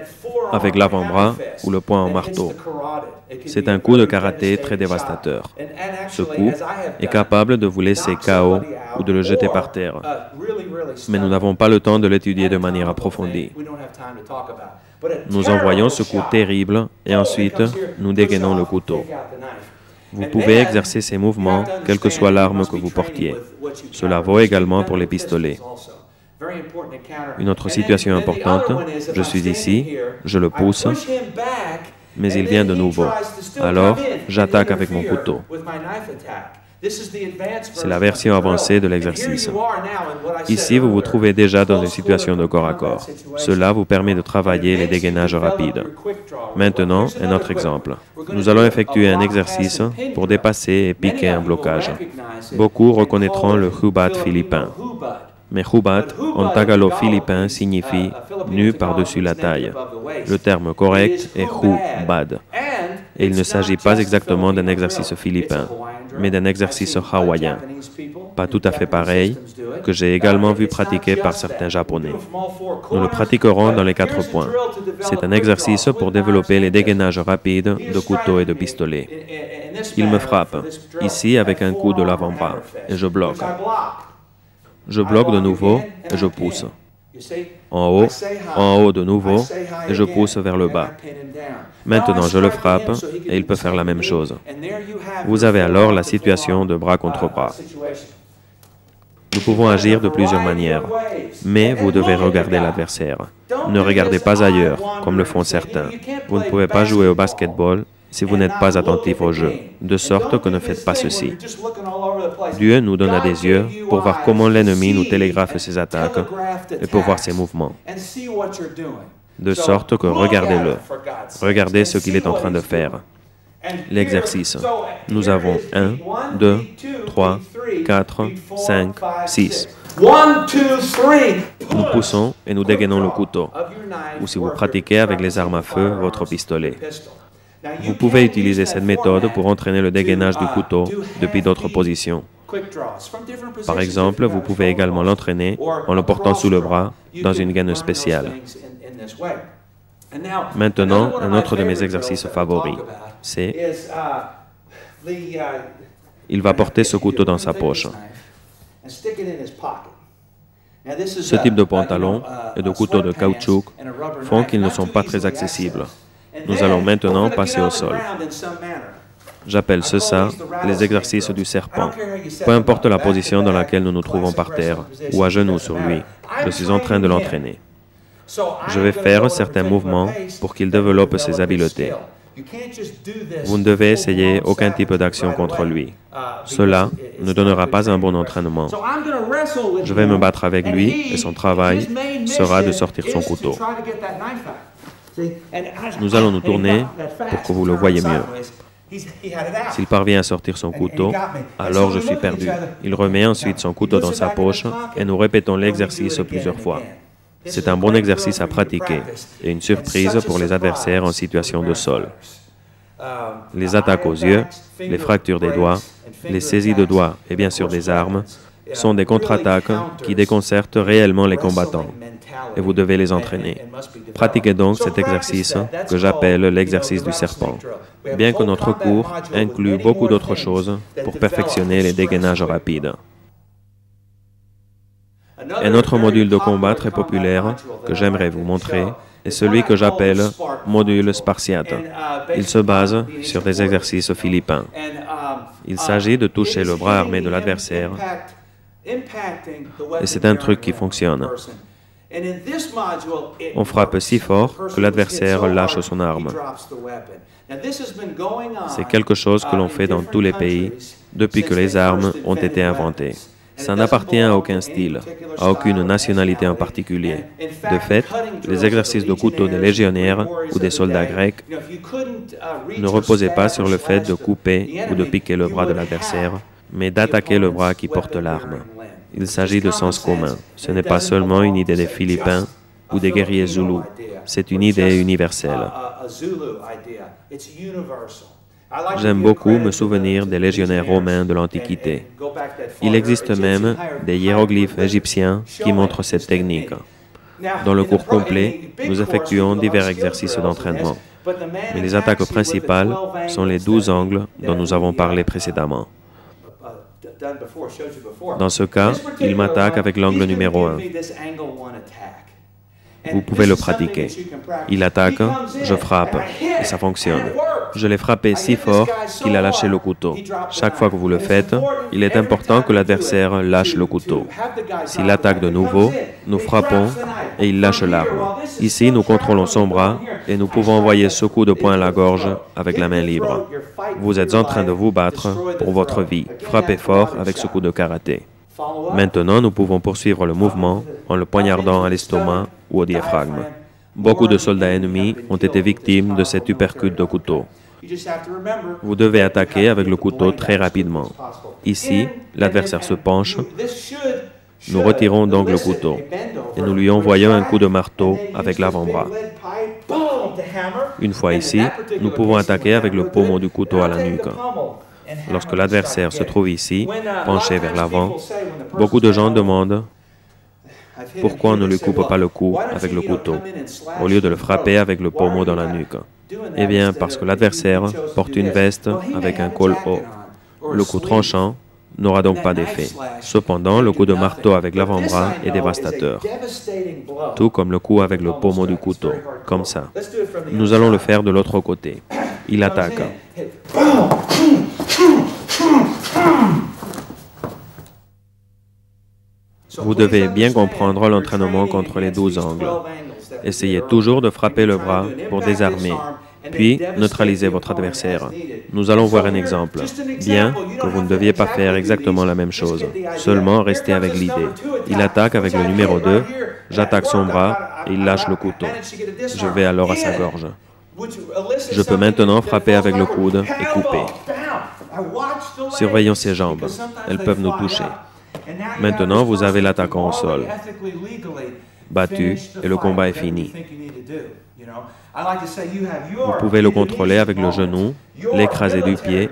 avec l'avant-bras ou le poing en marteau. C'est un coup de karaté très dévastateur. Ce coup est capable de vous laisser KO ou de le jeter par terre. Mais nous n'avons pas le temps de l'étudier de manière approfondie. Nous envoyons ce coup terrible et ensuite nous dégainons le couteau. Vous pouvez exercer ces mouvements, quelle que soit l'arme que vous portiez. Cela vaut également pour les pistolets. Une autre situation importante, je suis ici, je le pousse, mais il vient de nouveau. Alors, j'attaque avec mon couteau. C'est la version avancée de l'exercice. Ici, vous vous trouvez déjà dans une situation de corps à corps. Cela vous permet de travailler les dégainages rapides. Maintenant, un autre exemple. Nous allons effectuer un exercice pour dépasser et piquer un blocage. Beaucoup reconnaîtront le hubat philippin. Mais hubat, en tagalo-philippin, signifie « nu par-dessus la taille ». Le terme correct est hubad. Et il ne s'agit pas exactement d'un exercice philippin, mais d'un exercice hawaïen, pas tout à fait pareil, que j'ai également vu pratiquer par certains Japonais. Nous le pratiquerons dans les 4 points. C'est un exercice pour développer les dégainages rapides de couteau et de pistolet. Il me frappe, ici avec un coup de l'avant-bras, et je bloque. Je bloque de nouveau et je pousse. en haut de nouveau, et je pousse vers le bas. Maintenant, je le frappe et il peut faire la même chose. Vous avez alors la situation de bras contre bras. Nous pouvons agir de plusieurs manières, mais vous devez regarder l'adversaire. Ne regardez pas ailleurs, comme le font certains. Vous ne pouvez pas jouer au basketball si vous n'êtes pas attentif au jeu, de sorte que ne faites pas ceci. Dieu nous donna des yeux pour voir comment l'ennemi nous télégraphe ses attaques et pour voir ses mouvements. De sorte que regardez-le. Regardez ce qu'il est en train de faire. L'exercice. Nous avons 1, 2, 3, 4, 5, 6. Nous poussons et nous dégainons le couteau. Ou si vous pratiquez avec les armes à feu, votre pistolet. Vous pouvez utiliser cette méthode pour entraîner le dégainage du couteau depuis d'autres positions. Par exemple, vous pouvez également l'entraîner en le portant sous le bras dans une gaine spéciale. Maintenant, un autre de mes exercices favoris, c'est il va porter ce couteau dans sa poche. Ce type de pantalon et de couteau de caoutchouc font qu'ils ne sont pas très accessibles. Nous allons maintenant passer au sol. J'appelle ça les exercices du serpent. Peu importe la position dans laquelle nous nous trouvons par terre ou à genoux sur lui, je suis en train de l'entraîner. Je vais faire certains mouvements pour qu'il développe ses habiletés. Vous ne devez essayer aucun type d'action contre lui. Cela ne donnera pas un bon entraînement. Je vais me battre avec lui et son travail sera de sortir son couteau. Nous allons nous tourner pour que vous le voyez mieux. S'il parvient à sortir son couteau, alors je suis perdu. Il remet ensuite son couteau dans sa poche et nous répétons l'exercice plusieurs fois. C'est un bon exercice à pratiquer et une surprise pour les adversaires en situation de sol. Les attaques aux yeux, les fractures des doigts, les saisies de doigts et bien sûr des armes sont des contre-attaques qui déconcertent réellement les combattants et vous devez les entraîner. Pratiquez donc cet exercice que j'appelle l'exercice du serpent. Bien que notre cours inclue beaucoup d'autres choses pour perfectionner les dégainages rapides. Un autre module de combat très populaire que j'aimerais vous montrer est celui que j'appelle module spartiate. Il se base sur des exercices philippins. Il s'agit de toucher le bras armé de l'adversaire et c'est un truc qui fonctionne. On frappe si fort que l'adversaire lâche son arme. C'est quelque chose que l'on fait dans tous les pays depuis que les armes ont été inventées. Ça n'appartient à aucun style, à aucune nationalité en particulier. De fait, les exercices de couteau des légionnaires ou des soldats grecs ne reposaient pas sur le fait de couper ou de piquer le bras de l'adversaire, mais d'attaquer le bras qui porte l'arme. Il s'agit de sens commun. Ce n'est pas seulement une idée des Philippins ou des guerriers zoulous, c'est une idée universelle. J'aime beaucoup me souvenir des légionnaires romains de l'Antiquité. Il existe même des hiéroglyphes égyptiens qui montrent cette technique. Dans le cours complet, nous effectuons divers exercices d'entraînement. Mais les attaques principales sont les 12 angles dont nous avons parlé précédemment. Dans ce cas, il m'attaque avec l'angle numéro 1. Vous pouvez le pratiquer. Il attaque, je frappe, et ça fonctionne. Je l'ai frappé si fort qu'il a lâché le couteau. Chaque fois que vous le faites, il est important que l'adversaire lâche le couteau. S'il attaque de nouveau, nous frappons et il lâche l'arme. Ici, nous contrôlons son bras et nous pouvons envoyer ce coup de poing à la gorge avec la main libre. Vous êtes en train de vous battre pour votre vie. Frappez fort avec ce coup de karaté. Maintenant, nous pouvons poursuivre le mouvement en le poignardant à l'estomac ou au diaphragme. Beaucoup de soldats ennemis ont été victimes de cet uppercut de couteau. Vous devez attaquer avec le couteau très rapidement. Ici, l'adversaire se penche. Nous retirons donc le couteau et nous lui envoyons un coup de marteau avec l'avant-bras. Une fois ici, nous pouvons attaquer avec le pommeau du couteau à la nuque. Lorsque l'adversaire se trouve ici, penché vers l'avant, beaucoup de gens demandent pourquoi on ne lui coupe pas le cou avec le couteau, au lieu de le frapper avec le pommeau dans la nuque. Eh bien, parce que l'adversaire porte une veste avec un col haut. Le coup tranchant n'aura donc pas d'effet. Cependant, le coup de marteau avec l'avant-bras est dévastateur, tout comme le coup avec le pommeau du couteau, comme ça. Nous allons le faire de l'autre côté. Il attaque. Vous devez bien comprendre l'entraînement contre les 12 angles. Essayez toujours de frapper le bras pour désarmer, puis neutraliser votre adversaire. Nous allons voir un exemple. Bien que vous ne deviez pas faire exactement la même chose, seulement restez avec l'idée. Il attaque avec le numéro 2, j'attaque son bras et il lâche le couteau. Je vais alors à sa gorge. Je peux maintenant frapper avec le coude et couper. Surveillons ses jambes, elles peuvent nous toucher. Maintenant, vous avez l'attaquant au sol, battu, et le combat est fini. Vous pouvez le contrôler avec le genou, l'écraser du pied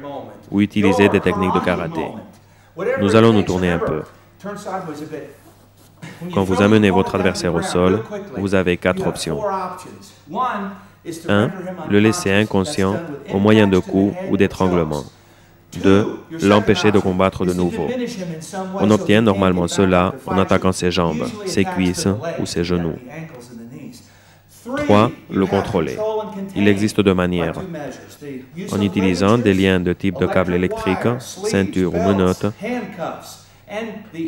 ou utiliser des techniques de karaté. Nous allons nous tourner un peu. Quand vous amenez votre adversaire au sol, vous avez 4 options. 1. Le laisser inconscient au moyen de coups ou d'étranglements. 2. L'empêcher de combattre de nouveau. On obtient normalement cela en attaquant ses jambes, ses cuisses ou ses genoux. 3. Le contrôler. Il existe 2 manières. En utilisant des liens de type de câble électrique, ceinture ou menottes,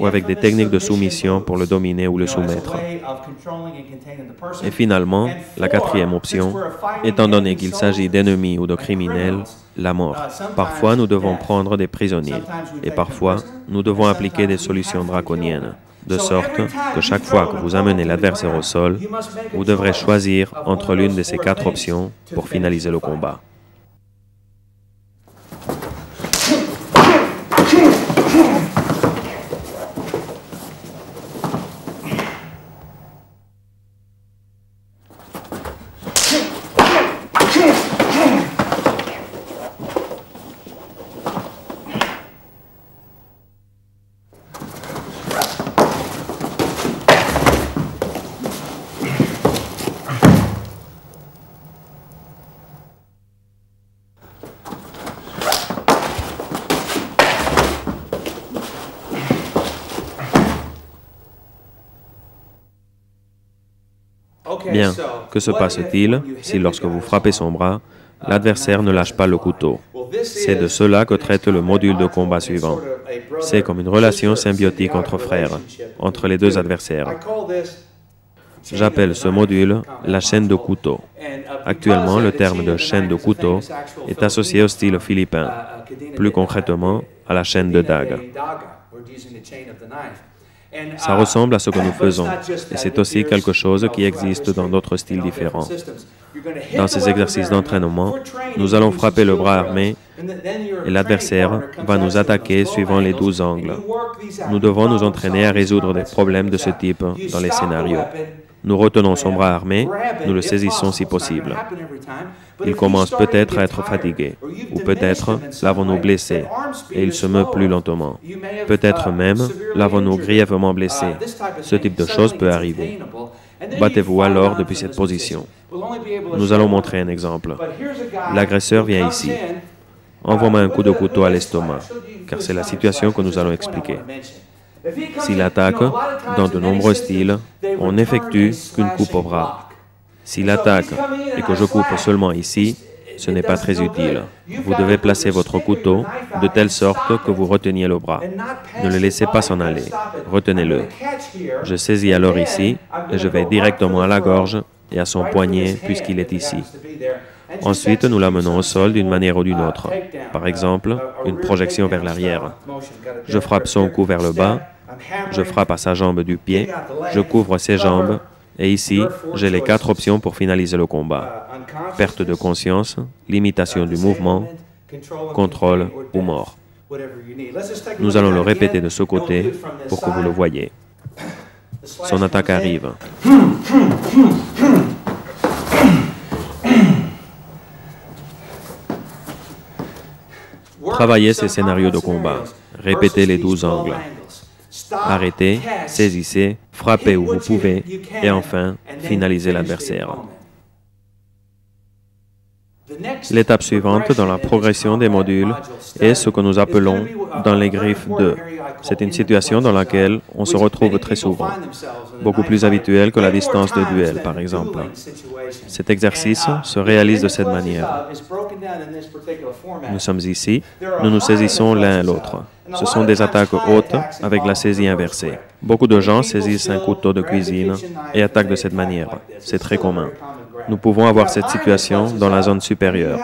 ou avec des techniques de soumission pour le dominer ou le soumettre. Et finalement, la 4e option, étant donné qu'il s'agit d'ennemis ou de criminels, la mort. Parfois, nous devons prendre des prisonniers, et parfois, nous devons appliquer des solutions draconiennes, de sorte que chaque fois que vous amenez l'adversaire au sol, vous devrez choisir entre l'une de ces 4 options pour finaliser le combat. Bien, que se passe-t-il si lorsque vous frappez son bras, l'adversaire ne lâche pas le couteau? C'est de cela que traite le module de combat suivant. C'est comme une relation symbiotique entre frères, entre les 2 adversaires. J'appelle ce module la chaîne de couteau. Actuellement, le terme de chaîne de couteau est associé au style philippin, plus concrètement à la chaîne de dague. Ça ressemble à ce que nous faisons, et c'est aussi quelque chose qui existe dans d'autres styles différents. Dans ces exercices d'entraînement, nous allons frapper le bras armé et l'adversaire va nous attaquer suivant les 12 angles. Nous devons nous entraîner à résoudre des problèmes de ce type dans les scénarios. Nous retenons son bras armé, nous le saisissons si possible. Il commence peut-être à être fatigué, ou peut-être l'avons-nous blessé, et il se meut plus lentement. Peut-être même l'avons-nous grièvement blessé. Ce type de choses peut arriver. Battez-vous alors depuis cette position. Nous allons montrer un exemple. L'agresseur vient ici. Envoie-moi un coup de couteau à l'estomac, car c'est la situation que nous allons expliquer. S'il attaque, dans de nombreux styles, on n'effectue qu'une coupe au bras. S'il attaque et que je coupe seulement ici, ce n'est pas très utile. Vous devez placer votre couteau de telle sorte que vous reteniez le bras. Ne le laissez pas s'en aller. Retenez-le. Je saisis alors ici et je vais directement à la gorge et à son poignet puisqu'il est ici. Ensuite, nous l'amenons au sol d'une manière ou d'une autre. Par exemple, une projection vers l'arrière. Je frappe son cou vers le bas, je frappe à sa jambe du pied, je couvre ses jambes, et ici, j'ai les 4 options pour finaliser le combat. Perte de conscience, limitation du mouvement, contrôle ou mort. Nous allons le répéter de ce côté pour que vous le voyez. Son attaque arrive. Travaillez ces scénarios de combat. Répétez les 12 angles. Arrêtez, saisissez, frappez où vous pouvez, et enfin, finalisez l'adversaire. L'étape suivante dans la progression des modules est ce que nous appelons dans les griffes 2. C'est une situation dans laquelle on se retrouve très souvent, beaucoup plus habituelle que la distance de duel, par exemple. Cet exercice se réalise de cette manière. Nous sommes ici, nous nous saisissons l'un à l'autre. Ce sont des attaques hautes avec la saisie inversée. Beaucoup de gens saisissent un couteau de cuisine et attaquent de cette manière. C'est très commun. Nous pouvons avoir cette situation dans la zone supérieure,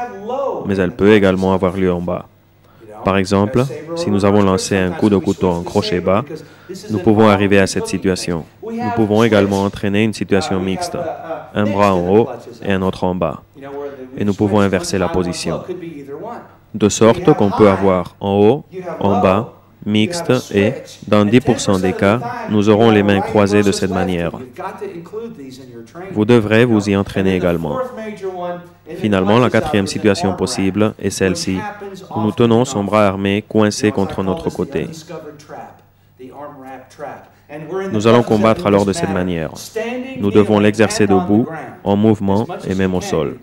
mais elle peut également avoir lieu en bas. Par exemple, si nous avons lancé un coup de couteau en crochet bas, nous pouvons arriver à cette situation. Nous pouvons également entraîner une situation mixte, un bras en haut et un autre en bas. Et nous pouvons inverser la position, de sorte qu'on peut avoir en haut, en bas, mixte et, dans 10% des cas, nous aurons les mains croisées de cette manière. Vous devrez vous y entraîner également. Finalement, la quatrième situation possible est celle-ci, où nous tenons son bras armé coincé contre notre côté. Nous allons combattre alors de cette manière. Nous devons l'exercer debout, en mouvement et même au sol.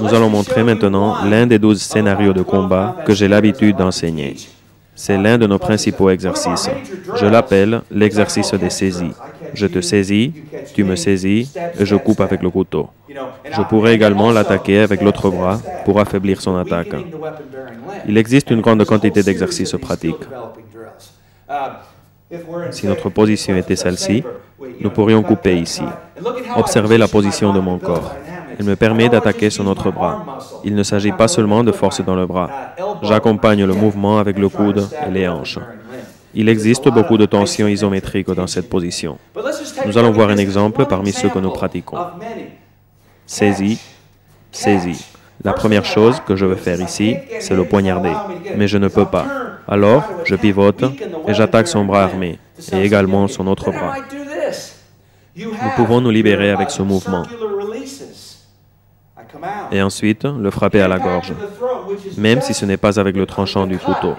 Nous allons montrer maintenant l'un des 12 scénarios de combat que j'ai l'habitude d'enseigner. C'est l'un de nos principaux exercices. Je l'appelle l'exercice des saisies. Je te saisis, tu me saisis et je coupe avec le couteau. Je pourrais également l'attaquer avec l'autre bras pour affaiblir son attaque. Il existe une grande quantité d'exercices pratiques. Si notre position était celle-ci, nous pourrions couper ici. Observez la position de mon corps. Elle me permet d'attaquer son autre bras. Il ne s'agit pas seulement de force dans le bras. J'accompagne le mouvement avec le coude et les hanches. Il existe beaucoup de tensions isométriques dans cette position. Nous allons voir un exemple parmi ceux que nous pratiquons. Saisie, saisie. La première chose que je veux faire ici, c'est le poignarder. Mais je ne peux pas. Alors, je pivote et j'attaque son bras armé, et également son autre bras. Nous pouvons nous libérer avec ce mouvement. Et ensuite, le frapper à la gorge, même si ce n'est pas avec le tranchant du couteau.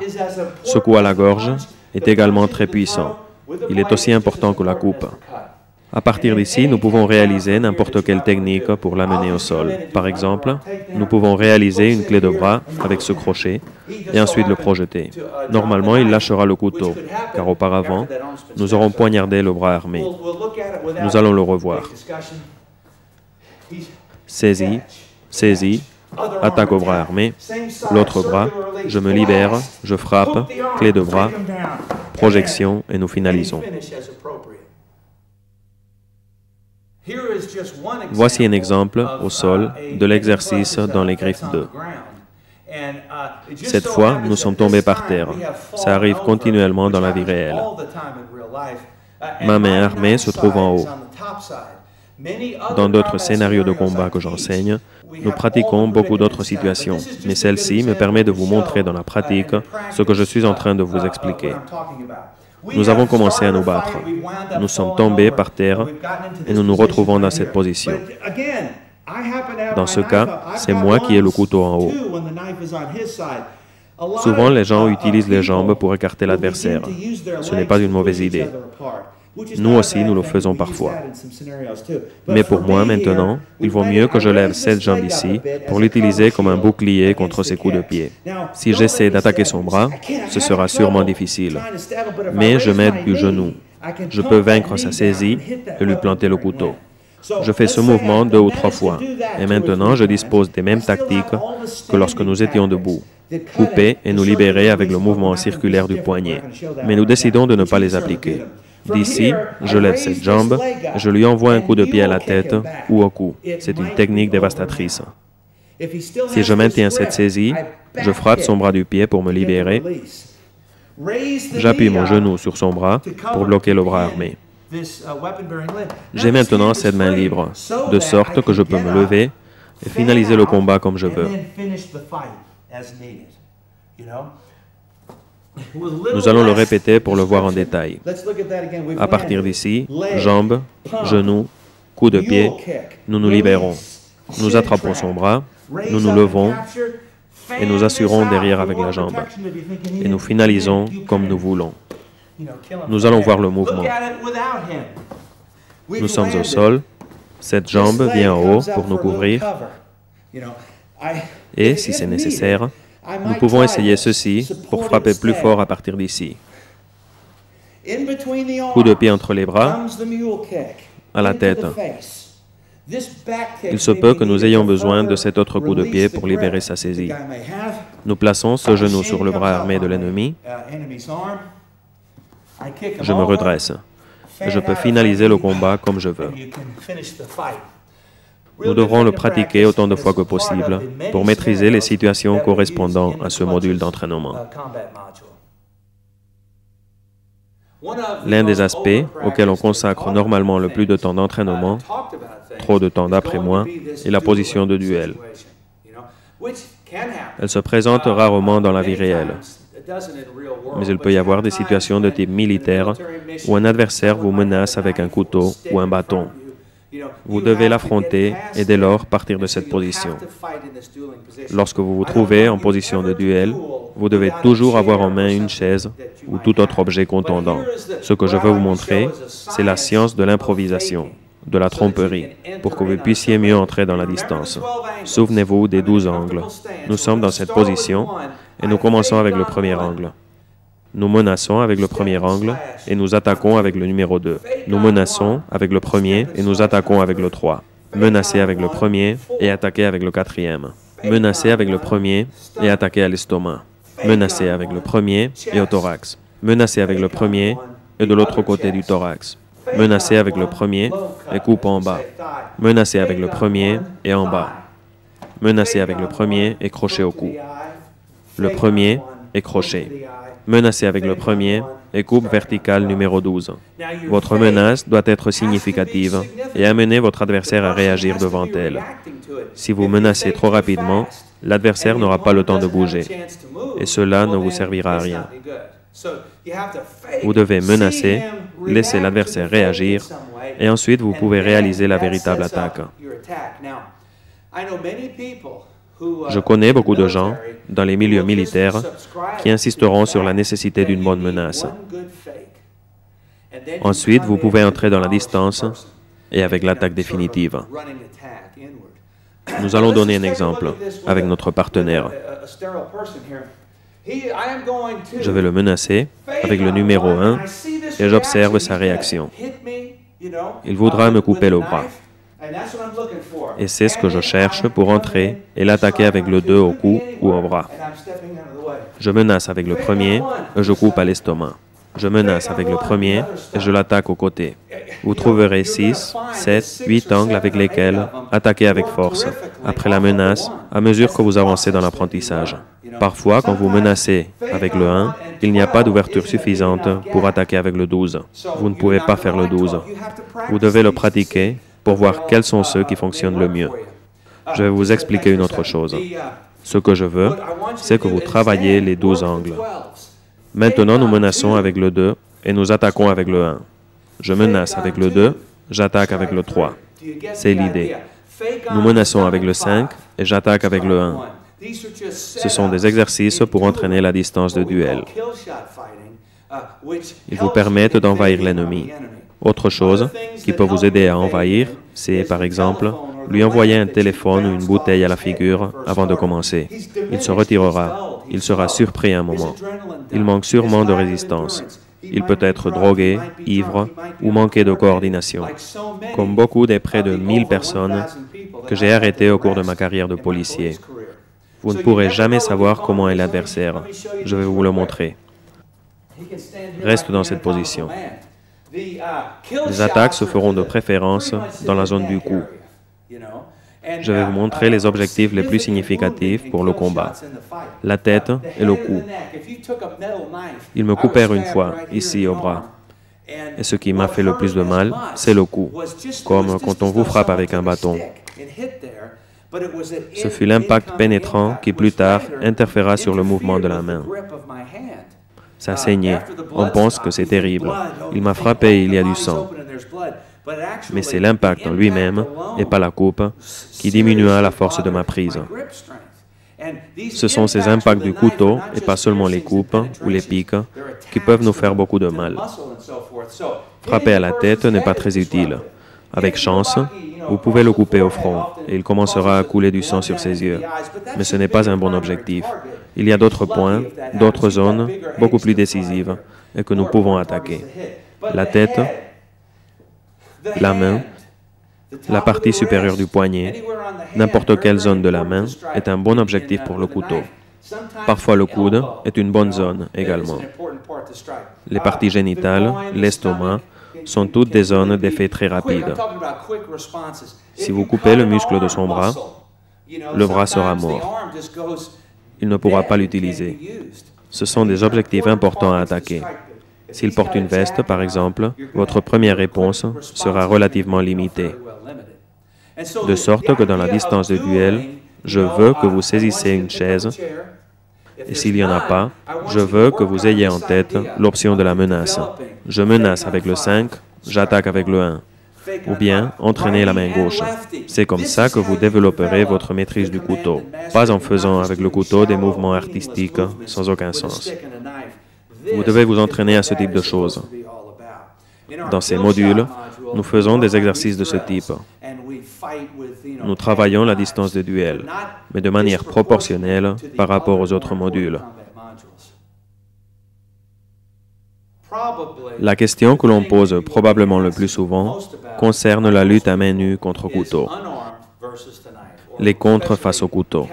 Ce coup à la gorge est également très puissant. Il est aussi important que la coupe. À partir d'ici, nous pouvons réaliser n'importe quelle technique pour l'amener au sol. Par exemple, nous pouvons réaliser une clé de bras avec ce crochet et ensuite le projeter. Normalement, il lâchera le couteau, car auparavant, nous aurons poignardé le bras armé. Nous allons le revoir. Saisie, saisie, attaque au bras armé, l'autre bras, je me libère, je frappe, clé de bras, projection et nous finalisons. Voici un exemple au sol de l'exercice dans les griffes 2. Cette fois, nous sommes tombés par terre. Ça arrive continuellement dans la vie réelle. Ma main armée se trouve en haut. Dans d'autres scénarios de combat que j'enseigne, nous pratiquons beaucoup d'autres situations, mais celle-ci me permet de vous montrer dans la pratique ce que je suis en train de vous expliquer. Nous avons commencé à nous battre. Nous sommes tombés par terre et nous nous retrouvons dans cette position. Dans ce cas, c'est moi qui ai le couteau en haut. Souvent, les gens utilisent les jambes pour écarter l'adversaire. Ce n'est pas une mauvaise idée. Nous aussi, nous le faisons parfois. Mais pour moi, maintenant, il vaut mieux que je lève cette jambe ici pour l'utiliser comme un bouclier contre ses coups de pied. Si j'essaie d'attaquer son bras, ce sera sûrement difficile. Mais je m'aide du genou. Je peux vaincre sa saisie et lui planter le couteau. Je fais ce mouvement 2 ou 3 fois. Et maintenant, je dispose des mêmes tactiques que lorsque nous étions debout. Couper et nous libérer avec le mouvement circulaire du poignet. Mais nous décidons de ne pas les appliquer. D'ici, je lève cette jambe et je lui envoie un coup de pied à la tête ou au cou. C'est une technique dévastatrice. Si je maintiens cette saisie, je frappe son bras du pied pour me libérer. J'appuie mon genou sur son bras pour bloquer le bras armé. J'ai maintenant cette main libre, de sorte que je peux me lever et finaliser le combat comme je veux. Nous allons le répéter pour le voir en détail. À partir d'ici, jambes, genoux, coup de pied, nous nous libérons. Nous attrapons son bras, nous nous levons et nous assurons derrière avec la jambe. Et nous finalisons comme nous voulons. Nous allons voir le mouvement. Nous sommes au sol, Cette jambe vient en haut pour nous couvrir. Et, si c'est nécessaire, nous pouvons essayer ceci pour frapper plus fort à partir d'ici. Coup de pied entre les bras, à la tête. Il se peut que nous ayons besoin de cet autre coup de pied pour libérer sa saisie. Nous plaçons ce genou sur le bras armé de l'ennemi. Je me redresse. Et je peux finaliser le combat comme je veux. Nous devrons le pratiquer autant de fois que possible pour maîtriser les situations correspondant à ce module d'entraînement. L'un des aspects auxquels on consacre normalement le plus de temps d'entraînement, trop de temps d'après moi, est la position de duel. Elle se présente rarement dans la vie réelle, mais il peut y avoir des situations de type militaire où un adversaire vous menace avec un couteau ou un bâton. Vous devez l'affronter et dès lors partir de cette position. Lorsque vous vous trouvez en position de duel, vous devez toujours avoir en main une chaise ou tout autre objet contondant. Ce que je veux vous montrer, c'est la science de l'improvisation, de la tromperie, pour que vous puissiez mieux entrer dans la distance. Souvenez-vous des 12 angles. Nous sommes dans cette position et nous commençons avec le premier angle. Nous menaçons avec le premier angle et nous attaquons avec le numéro 2. Nous menaçons avec le premier et nous attaquons avec le 3. Menacer avec le premier et attaquer avec le quatrième. Menacer avec le premier et attaquer à l'estomac. Menacer avec le premier et au thorax. Menacer avec le premier et de l'autre côté du thorax. Menacer avec le premier et coupe en bas. Menacer avec le premier et en bas. Menacer avec le premier et crochet au cou. Le premier et crochet. Menacer avec le premier et coupe verticale numéro 12. Votre menace doit être significative et amener votre adversaire à réagir devant elle. Si vous menacez trop rapidement, l'adversaire n'aura pas le temps de bouger et cela ne vous servira à rien. Vous devez menacer, laisser l'adversaire réagir et ensuite vous pouvez réaliser la véritable attaque. Je connais beaucoup de gens, dans les milieux militaires, qui insisteront sur la nécessité d'une bonne menace. Ensuite, vous pouvez entrer dans la distance et avec l'attaque définitive. Nous allons donner un exemple avec notre partenaire. Je vais le menacer avec le numéro 1 et j'observe sa réaction. Il voudra me couper le bras. Et c'est ce que je cherche pour entrer et l'attaquer avec le 2 au cou ou au bras. Je menace avec le premier et je coupe à l'estomac. Je menace avec le premier et je l'attaque au côté. Vous trouverez 6, 7, 8 angles avec lesquels attaquer avec force, après la menace, à mesure que vous avancez dans l'apprentissage. Parfois, quand vous menacez avec le 1, il n'y a pas d'ouverture suffisante pour attaquer avec le 12. Vous ne pouvez pas faire le 12. Vous devez le pratiquer pour voir quels sont ceux qui fonctionnent le mieux. Je vais vous expliquer une autre chose. Ce que je veux, c'est que vous travaillez les 12 angles. Maintenant, nous menaçons avec le 2 et nous attaquons avec le 1. Je menace avec le 2, j'attaque avec le 3. C'est l'idée. Nous menaçons avec le 5 et j'attaque avec le 1. Ce sont des exercices pour entraîner la distance de duel. Ils vous permettent d'envahir l'ennemi. Autre chose qui peut vous aider à envahir, c'est, par exemple, lui envoyer un téléphone ou une bouteille à la figure avant de commencer. Il se retirera. Il sera surpris un moment. Il manque sûrement de résistance. Il peut être drogué, ivre ou manquer de coordination. Comme beaucoup des près de 1000 personnes que j'ai arrêtées au cours de ma carrière de policier. Vous ne pourrez jamais savoir comment est l'adversaire. Je vais vous le montrer. Reste dans cette position. Les attaques se feront de préférence dans la zone du cou. Je vais vous montrer les objectifs les plus significatifs pour le combat. La tête et le cou. Ils me coupèrent une fois, ici au bras. Et ce qui m'a fait le plus de mal, c'est le cou, comme quand on vous frappe avec un bâton. Ce fut l'impact pénétrant qui plus tard interféra sur le mouvement de la main. Ça saignait. On pense que c'est terrible. Il m'a frappé et il y a du sang. Mais c'est l'impact en lui-même, et pas la coupe, qui diminua la force de ma prise. Ce sont ces impacts du couteau, et pas seulement les coupes ou les pics, qui peuvent nous faire beaucoup de mal. Frapper à la tête n'est pas très utile. Avec chance, vous pouvez le couper au front et il commencera à couler du sang sur ses yeux. Mais ce n'est pas un bon objectif. Il y a d'autres points, d'autres zones beaucoup plus décisives et que nous pouvons attaquer. La tête, la main, la partie supérieure du poignet, n'importe quelle zone de la main est un bon objectif pour le couteau. Parfois le coude est une bonne zone également. Les parties génitales, l'estomac, sont toutes des zones d'effet très rapide. Si vous coupez le muscle de son bras, le bras sera mort. Il ne pourra pas l'utiliser. Ce sont des objectifs importants à attaquer. S'il porte une veste, par exemple, votre première réponse sera relativement limitée. De sorte que dans la distance de duel, je veux que vous saisissez une chaise, et s'il n'y en a pas, je veux que vous ayez en tête l'option de la menace. Je menace avec le 5, j'attaque avec le 1. Ou bien, entraînez la main gauche. C'est comme ça que vous développerez votre maîtrise du couteau, pas en faisant avec le couteau des mouvements artistiques sans aucun sens. Vous devez vous entraîner à ce type de choses. Dans ces modules, nous faisons des exercices de ce type. Nous travaillons la distance de duel, mais de manière proportionnelle par rapport aux autres modules. La question que l'on pose probablement le plus souvent concerne la lutte à main nue contre couteau, les contres face au couteau.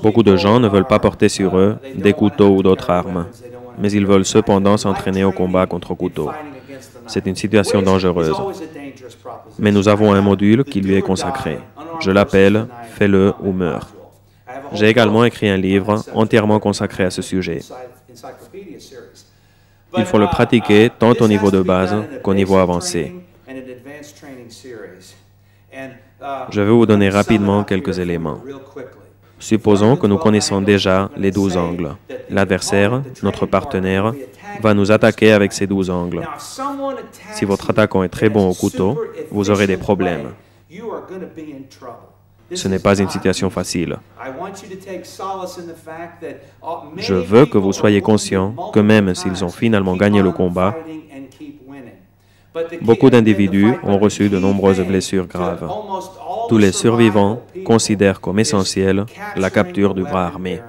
Beaucoup de gens ne veulent pas porter sur eux des couteaux ou d'autres armes, mais ils veulent cependant s'entraîner au combat contre couteau. C'est une situation dangereuse. Mais nous avons un module qui lui est consacré. Je l'appelle « Fais-le ou meurs ». J'ai également écrit un livre entièrement consacré à ce sujet. Il faut le pratiquer tant au niveau de base qu'au niveau avancé. Je vais vous donner rapidement quelques éléments. Supposons que nous connaissons déjà les 12 angles. L'adversaire, notre partenaire, va nous attaquer avec ces 12 angles. Si votre attaquant est très bon au couteau, vous aurez des problèmes. Ce n'est pas une situation facile. Je veux que vous soyez conscient que même s'ils ont finalement gagné le combat, beaucoup d'individus ont reçu de nombreuses blessures graves. Tous les survivants considèrent comme essentielle la capture du bras armé.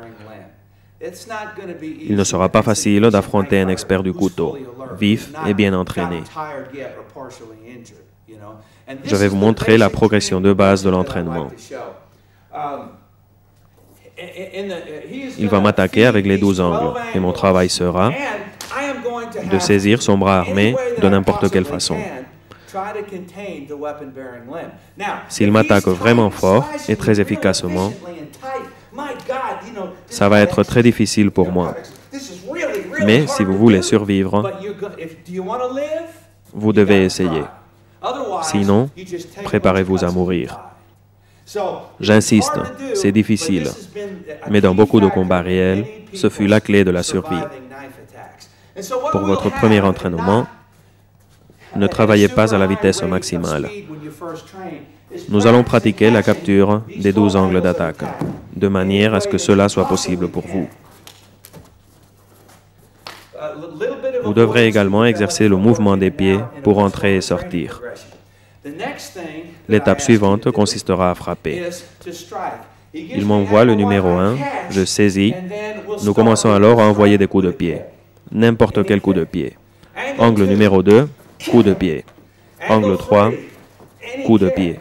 Il ne sera pas facile d'affronter un expert du couteau, vif et bien entraîné. Je vais vous montrer la progression de base de l'entraînement. Il va m'attaquer avec les 12 angles, et mon travail sera de saisir son bras armé de n'importe quelle façon. S'il m'attaque vraiment fort et très efficacement, ça va être très difficile pour moi. Mais si vous voulez survivre, vous devez essayer. Sinon, préparez-vous à mourir. J'insiste, c'est difficile, mais dans beaucoup de combats réels, ce fut la clé de la survie. Pour votre premier entraînement, ne travaillez pas à la vitesse maximale. Nous allons pratiquer la capture des 12 angles d'attaque, de manière à ce que cela soit possible pour vous. Vous devrez également exercer le mouvement des pieds pour entrer et sortir. L'étape suivante consistera à frapper. Il m'envoie le numéro 1, je saisis. Nous commençons alors à envoyer des coups de pied. N'importe quel coup de pied. Angle numéro 2, coup de pied. Angle 3, coup de pied.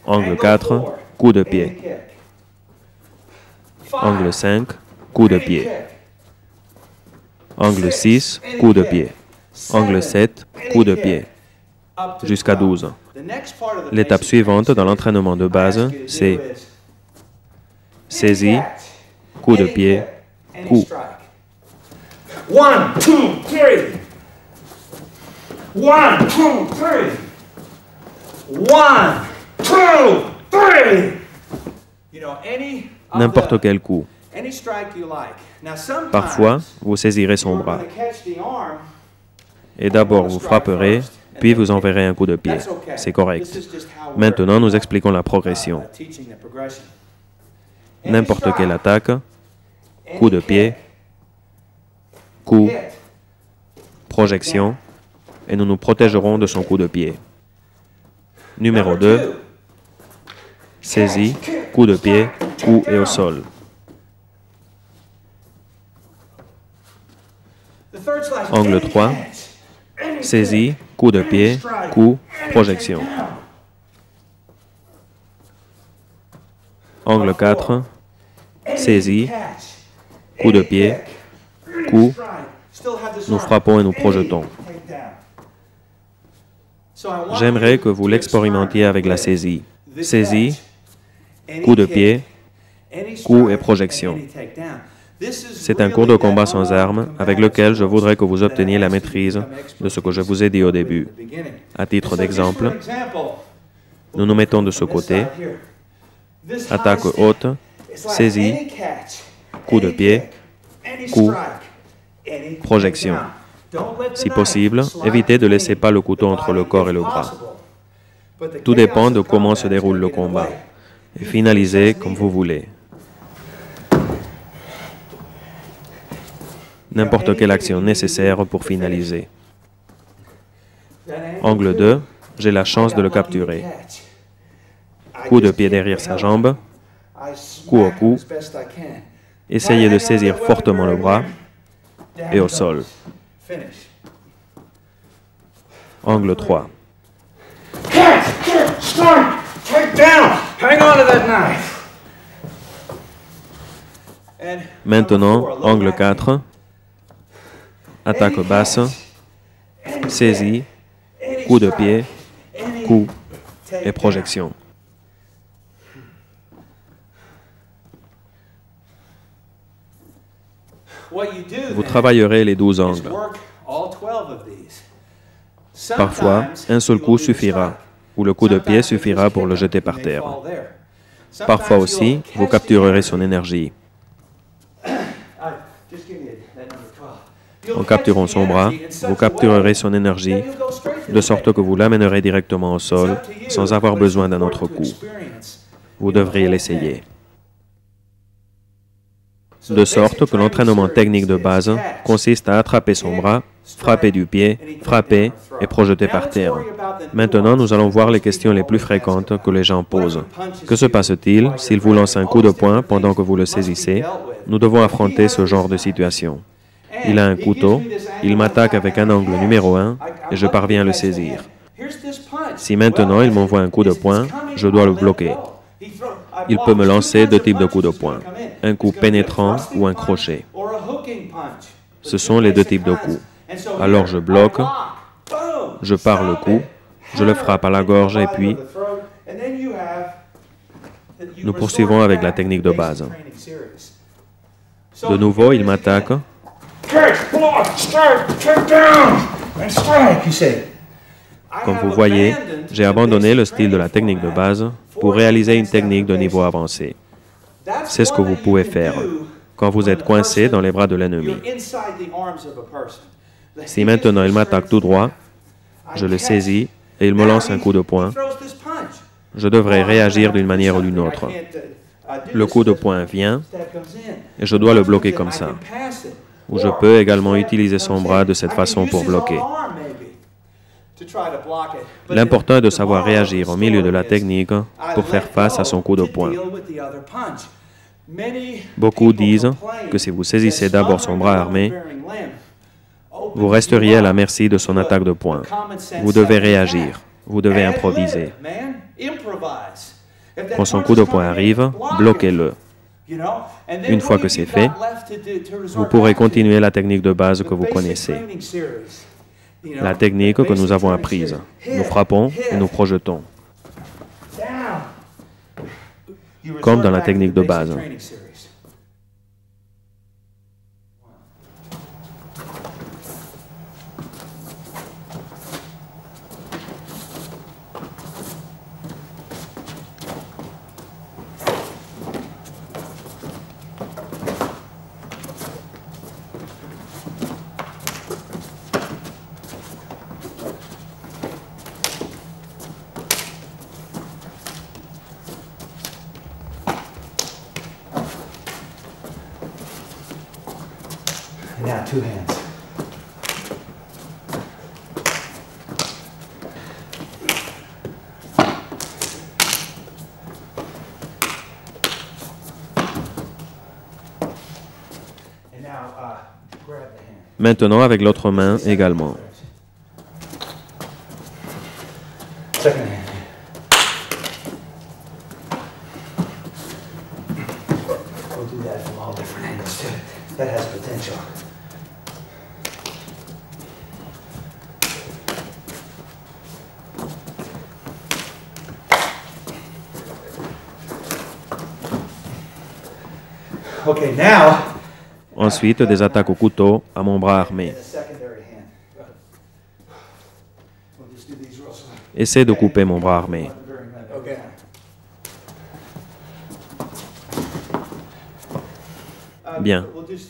Angle 4, coup de pied. Angle 5, coup de pied. Angle 6, coup de pied. Angle 7, coup de pied. Jusqu'à 12. L'étape suivante dans l'entraînement de base, c'est saisie, coup de pied, coup. 1, 2, 3. 1, 2, 3. 1, 2, 3. N'importe quel coup. Parfois, vous saisirez son bras. Et d'abord, vous frapperez, puis vous enverrez un coup de pied. C'est correct. Maintenant, nous expliquons la progression. N'importe quelle attaque, coup de pied, coup, projection, et nous nous protégerons de son coup de pied. Numéro 2, saisie, coup de pied, coup et au sol. Angle 3, saisie, coup de pied, coup, projection. Angle 4, saisie, coup de pied, coup, nous frappons et nous projetons. J'aimerais que vous l'expérimentiez avec la saisie. Saisie, coup de pied, coup et projection. C'est un cours de combat sans armes avec lequel je voudrais que vous obteniez la maîtrise de ce que je vous ai dit au début. À titre d'exemple, nous nous mettons de ce côté, attaque haute, saisie, coup de pied, coup, projection. Si possible, évitez de laisser pas le couteau entre le corps et le bras. Tout dépend de comment se déroule le combat. Et finalisez comme vous voulez. N'importe quelle action nécessaire pour finaliser. Angle 2, j'ai la chance de le capturer. Coup de pied derrière sa jambe, coup au cou. Essayez de saisir fortement le bras et au sol. Angle 3. Maintenant, angle 4. Attaque basse, saisie, coup de pied, coup et projection. Vous travaillerez les 12 angles. Parfois, un seul coup suffira, ou le coup de pied suffira pour le jeter par terre. Parfois aussi, vous capturerez son énergie. En capturant son bras, vous capturerez son énergie, de sorte que vous l'amènerez directement au sol, sans avoir besoin d'un autre coup. Vous devriez l'essayer. De sorte que l'entraînement technique de base consiste à attraper son bras, frapper du pied, frapper et projeter par terre. Maintenant, nous allons voir les questions les plus fréquentes que les gens posent. Que se passe-t-il s'il vous lance un coup de poing pendant que vous le saisissez? Nous devons affronter ce genre de situation. Il a un couteau, il m'attaque avec un angle numéro 1 et je parviens à le saisir. Si maintenant il m'envoie un coup de poing, je dois le bloquer. Il peut me lancer deux types de coups de poing, un coup pénétrant ou un crochet. Ce sont les deux types de coups. Alors je bloque, je pars le coup, je le frappe à la gorge et puis nous poursuivons avec la technique de base. De nouveau, il m'attaque. Comme vous voyez, j'ai abandonné le style de la technique de base pour réaliser une technique de niveau avancé. C'est ce que vous pouvez faire quand vous êtes coincé dans les bras de l'ennemi. Si maintenant il m'attaque tout droit, je le saisis et il me lance un coup de poing, je devrais réagir d'une manière ou d'une autre. Le coup de poing vient et je dois le bloquer comme ça. Ou je peux également utiliser son bras de cette façon pour bloquer. L'important est de savoir réagir au milieu de la technique pour faire face à son coup de poing. Beaucoup disent que si vous saisissez d'abord son bras armé, vous resteriez à la merci de son attaque de poing. Vous devez réagir, vous devez improviser. Quand son coup de poing arrive, bloquez-le. Une fois que c'est fait, vous pourrez continuer la technique de base que vous connaissez. La technique que nous avons apprise. Nous frappons et nous projetons. Comme dans la technique de base. Now, two hands. Maintenant avec l'autre main également. Second hand. We'll do that from all different angles too. That has potential. Okay, now. Ensuite, des attaques au couteau à mon bras armé. The secondary hand. We'll just do these real slow. Essaie de couper mon bras armé. Okay. Bien.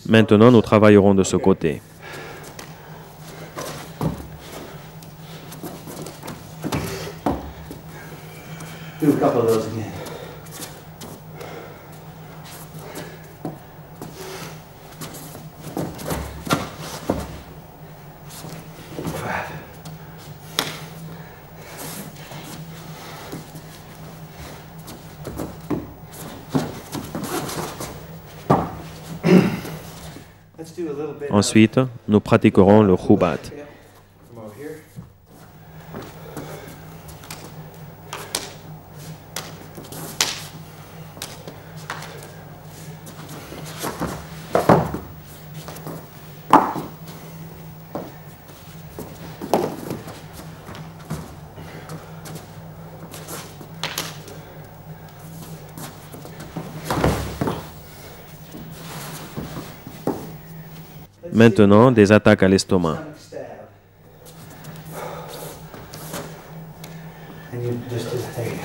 Maintenant, nous travaillerons de ce côté. Do a couple of those again. Ensuite, nous pratiquerons le khubat. Maintenant, des attaques à l'estomac. And you just do that. There you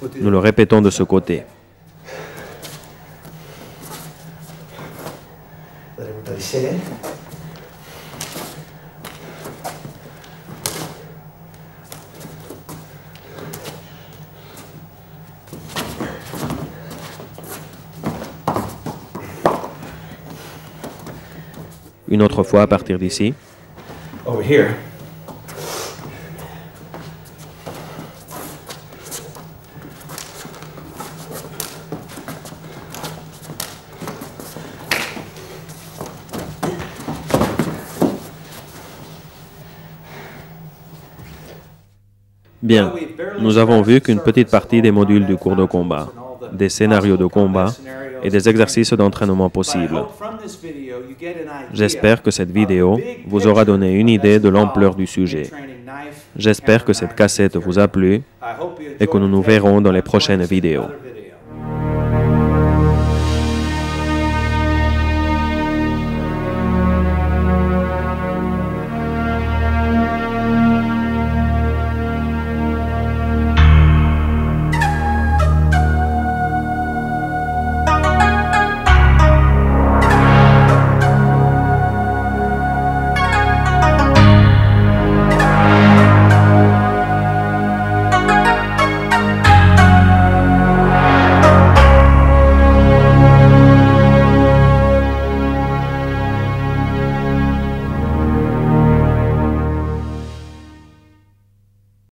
go. Nous le répétons de ce côté. Let everybody sit in. Une autre fois à partir d'ici. Over here. Bien, nous avons vu qu'une petite partie des modules du cours de combat, des scénarios de combat et des exercices d'entraînement possibles. J'espère que cette vidéo vous aura donné une idée de l'ampleur du sujet. J'espère que cette cassette vous a plu et que nous nous verrons dans les prochaines vidéos.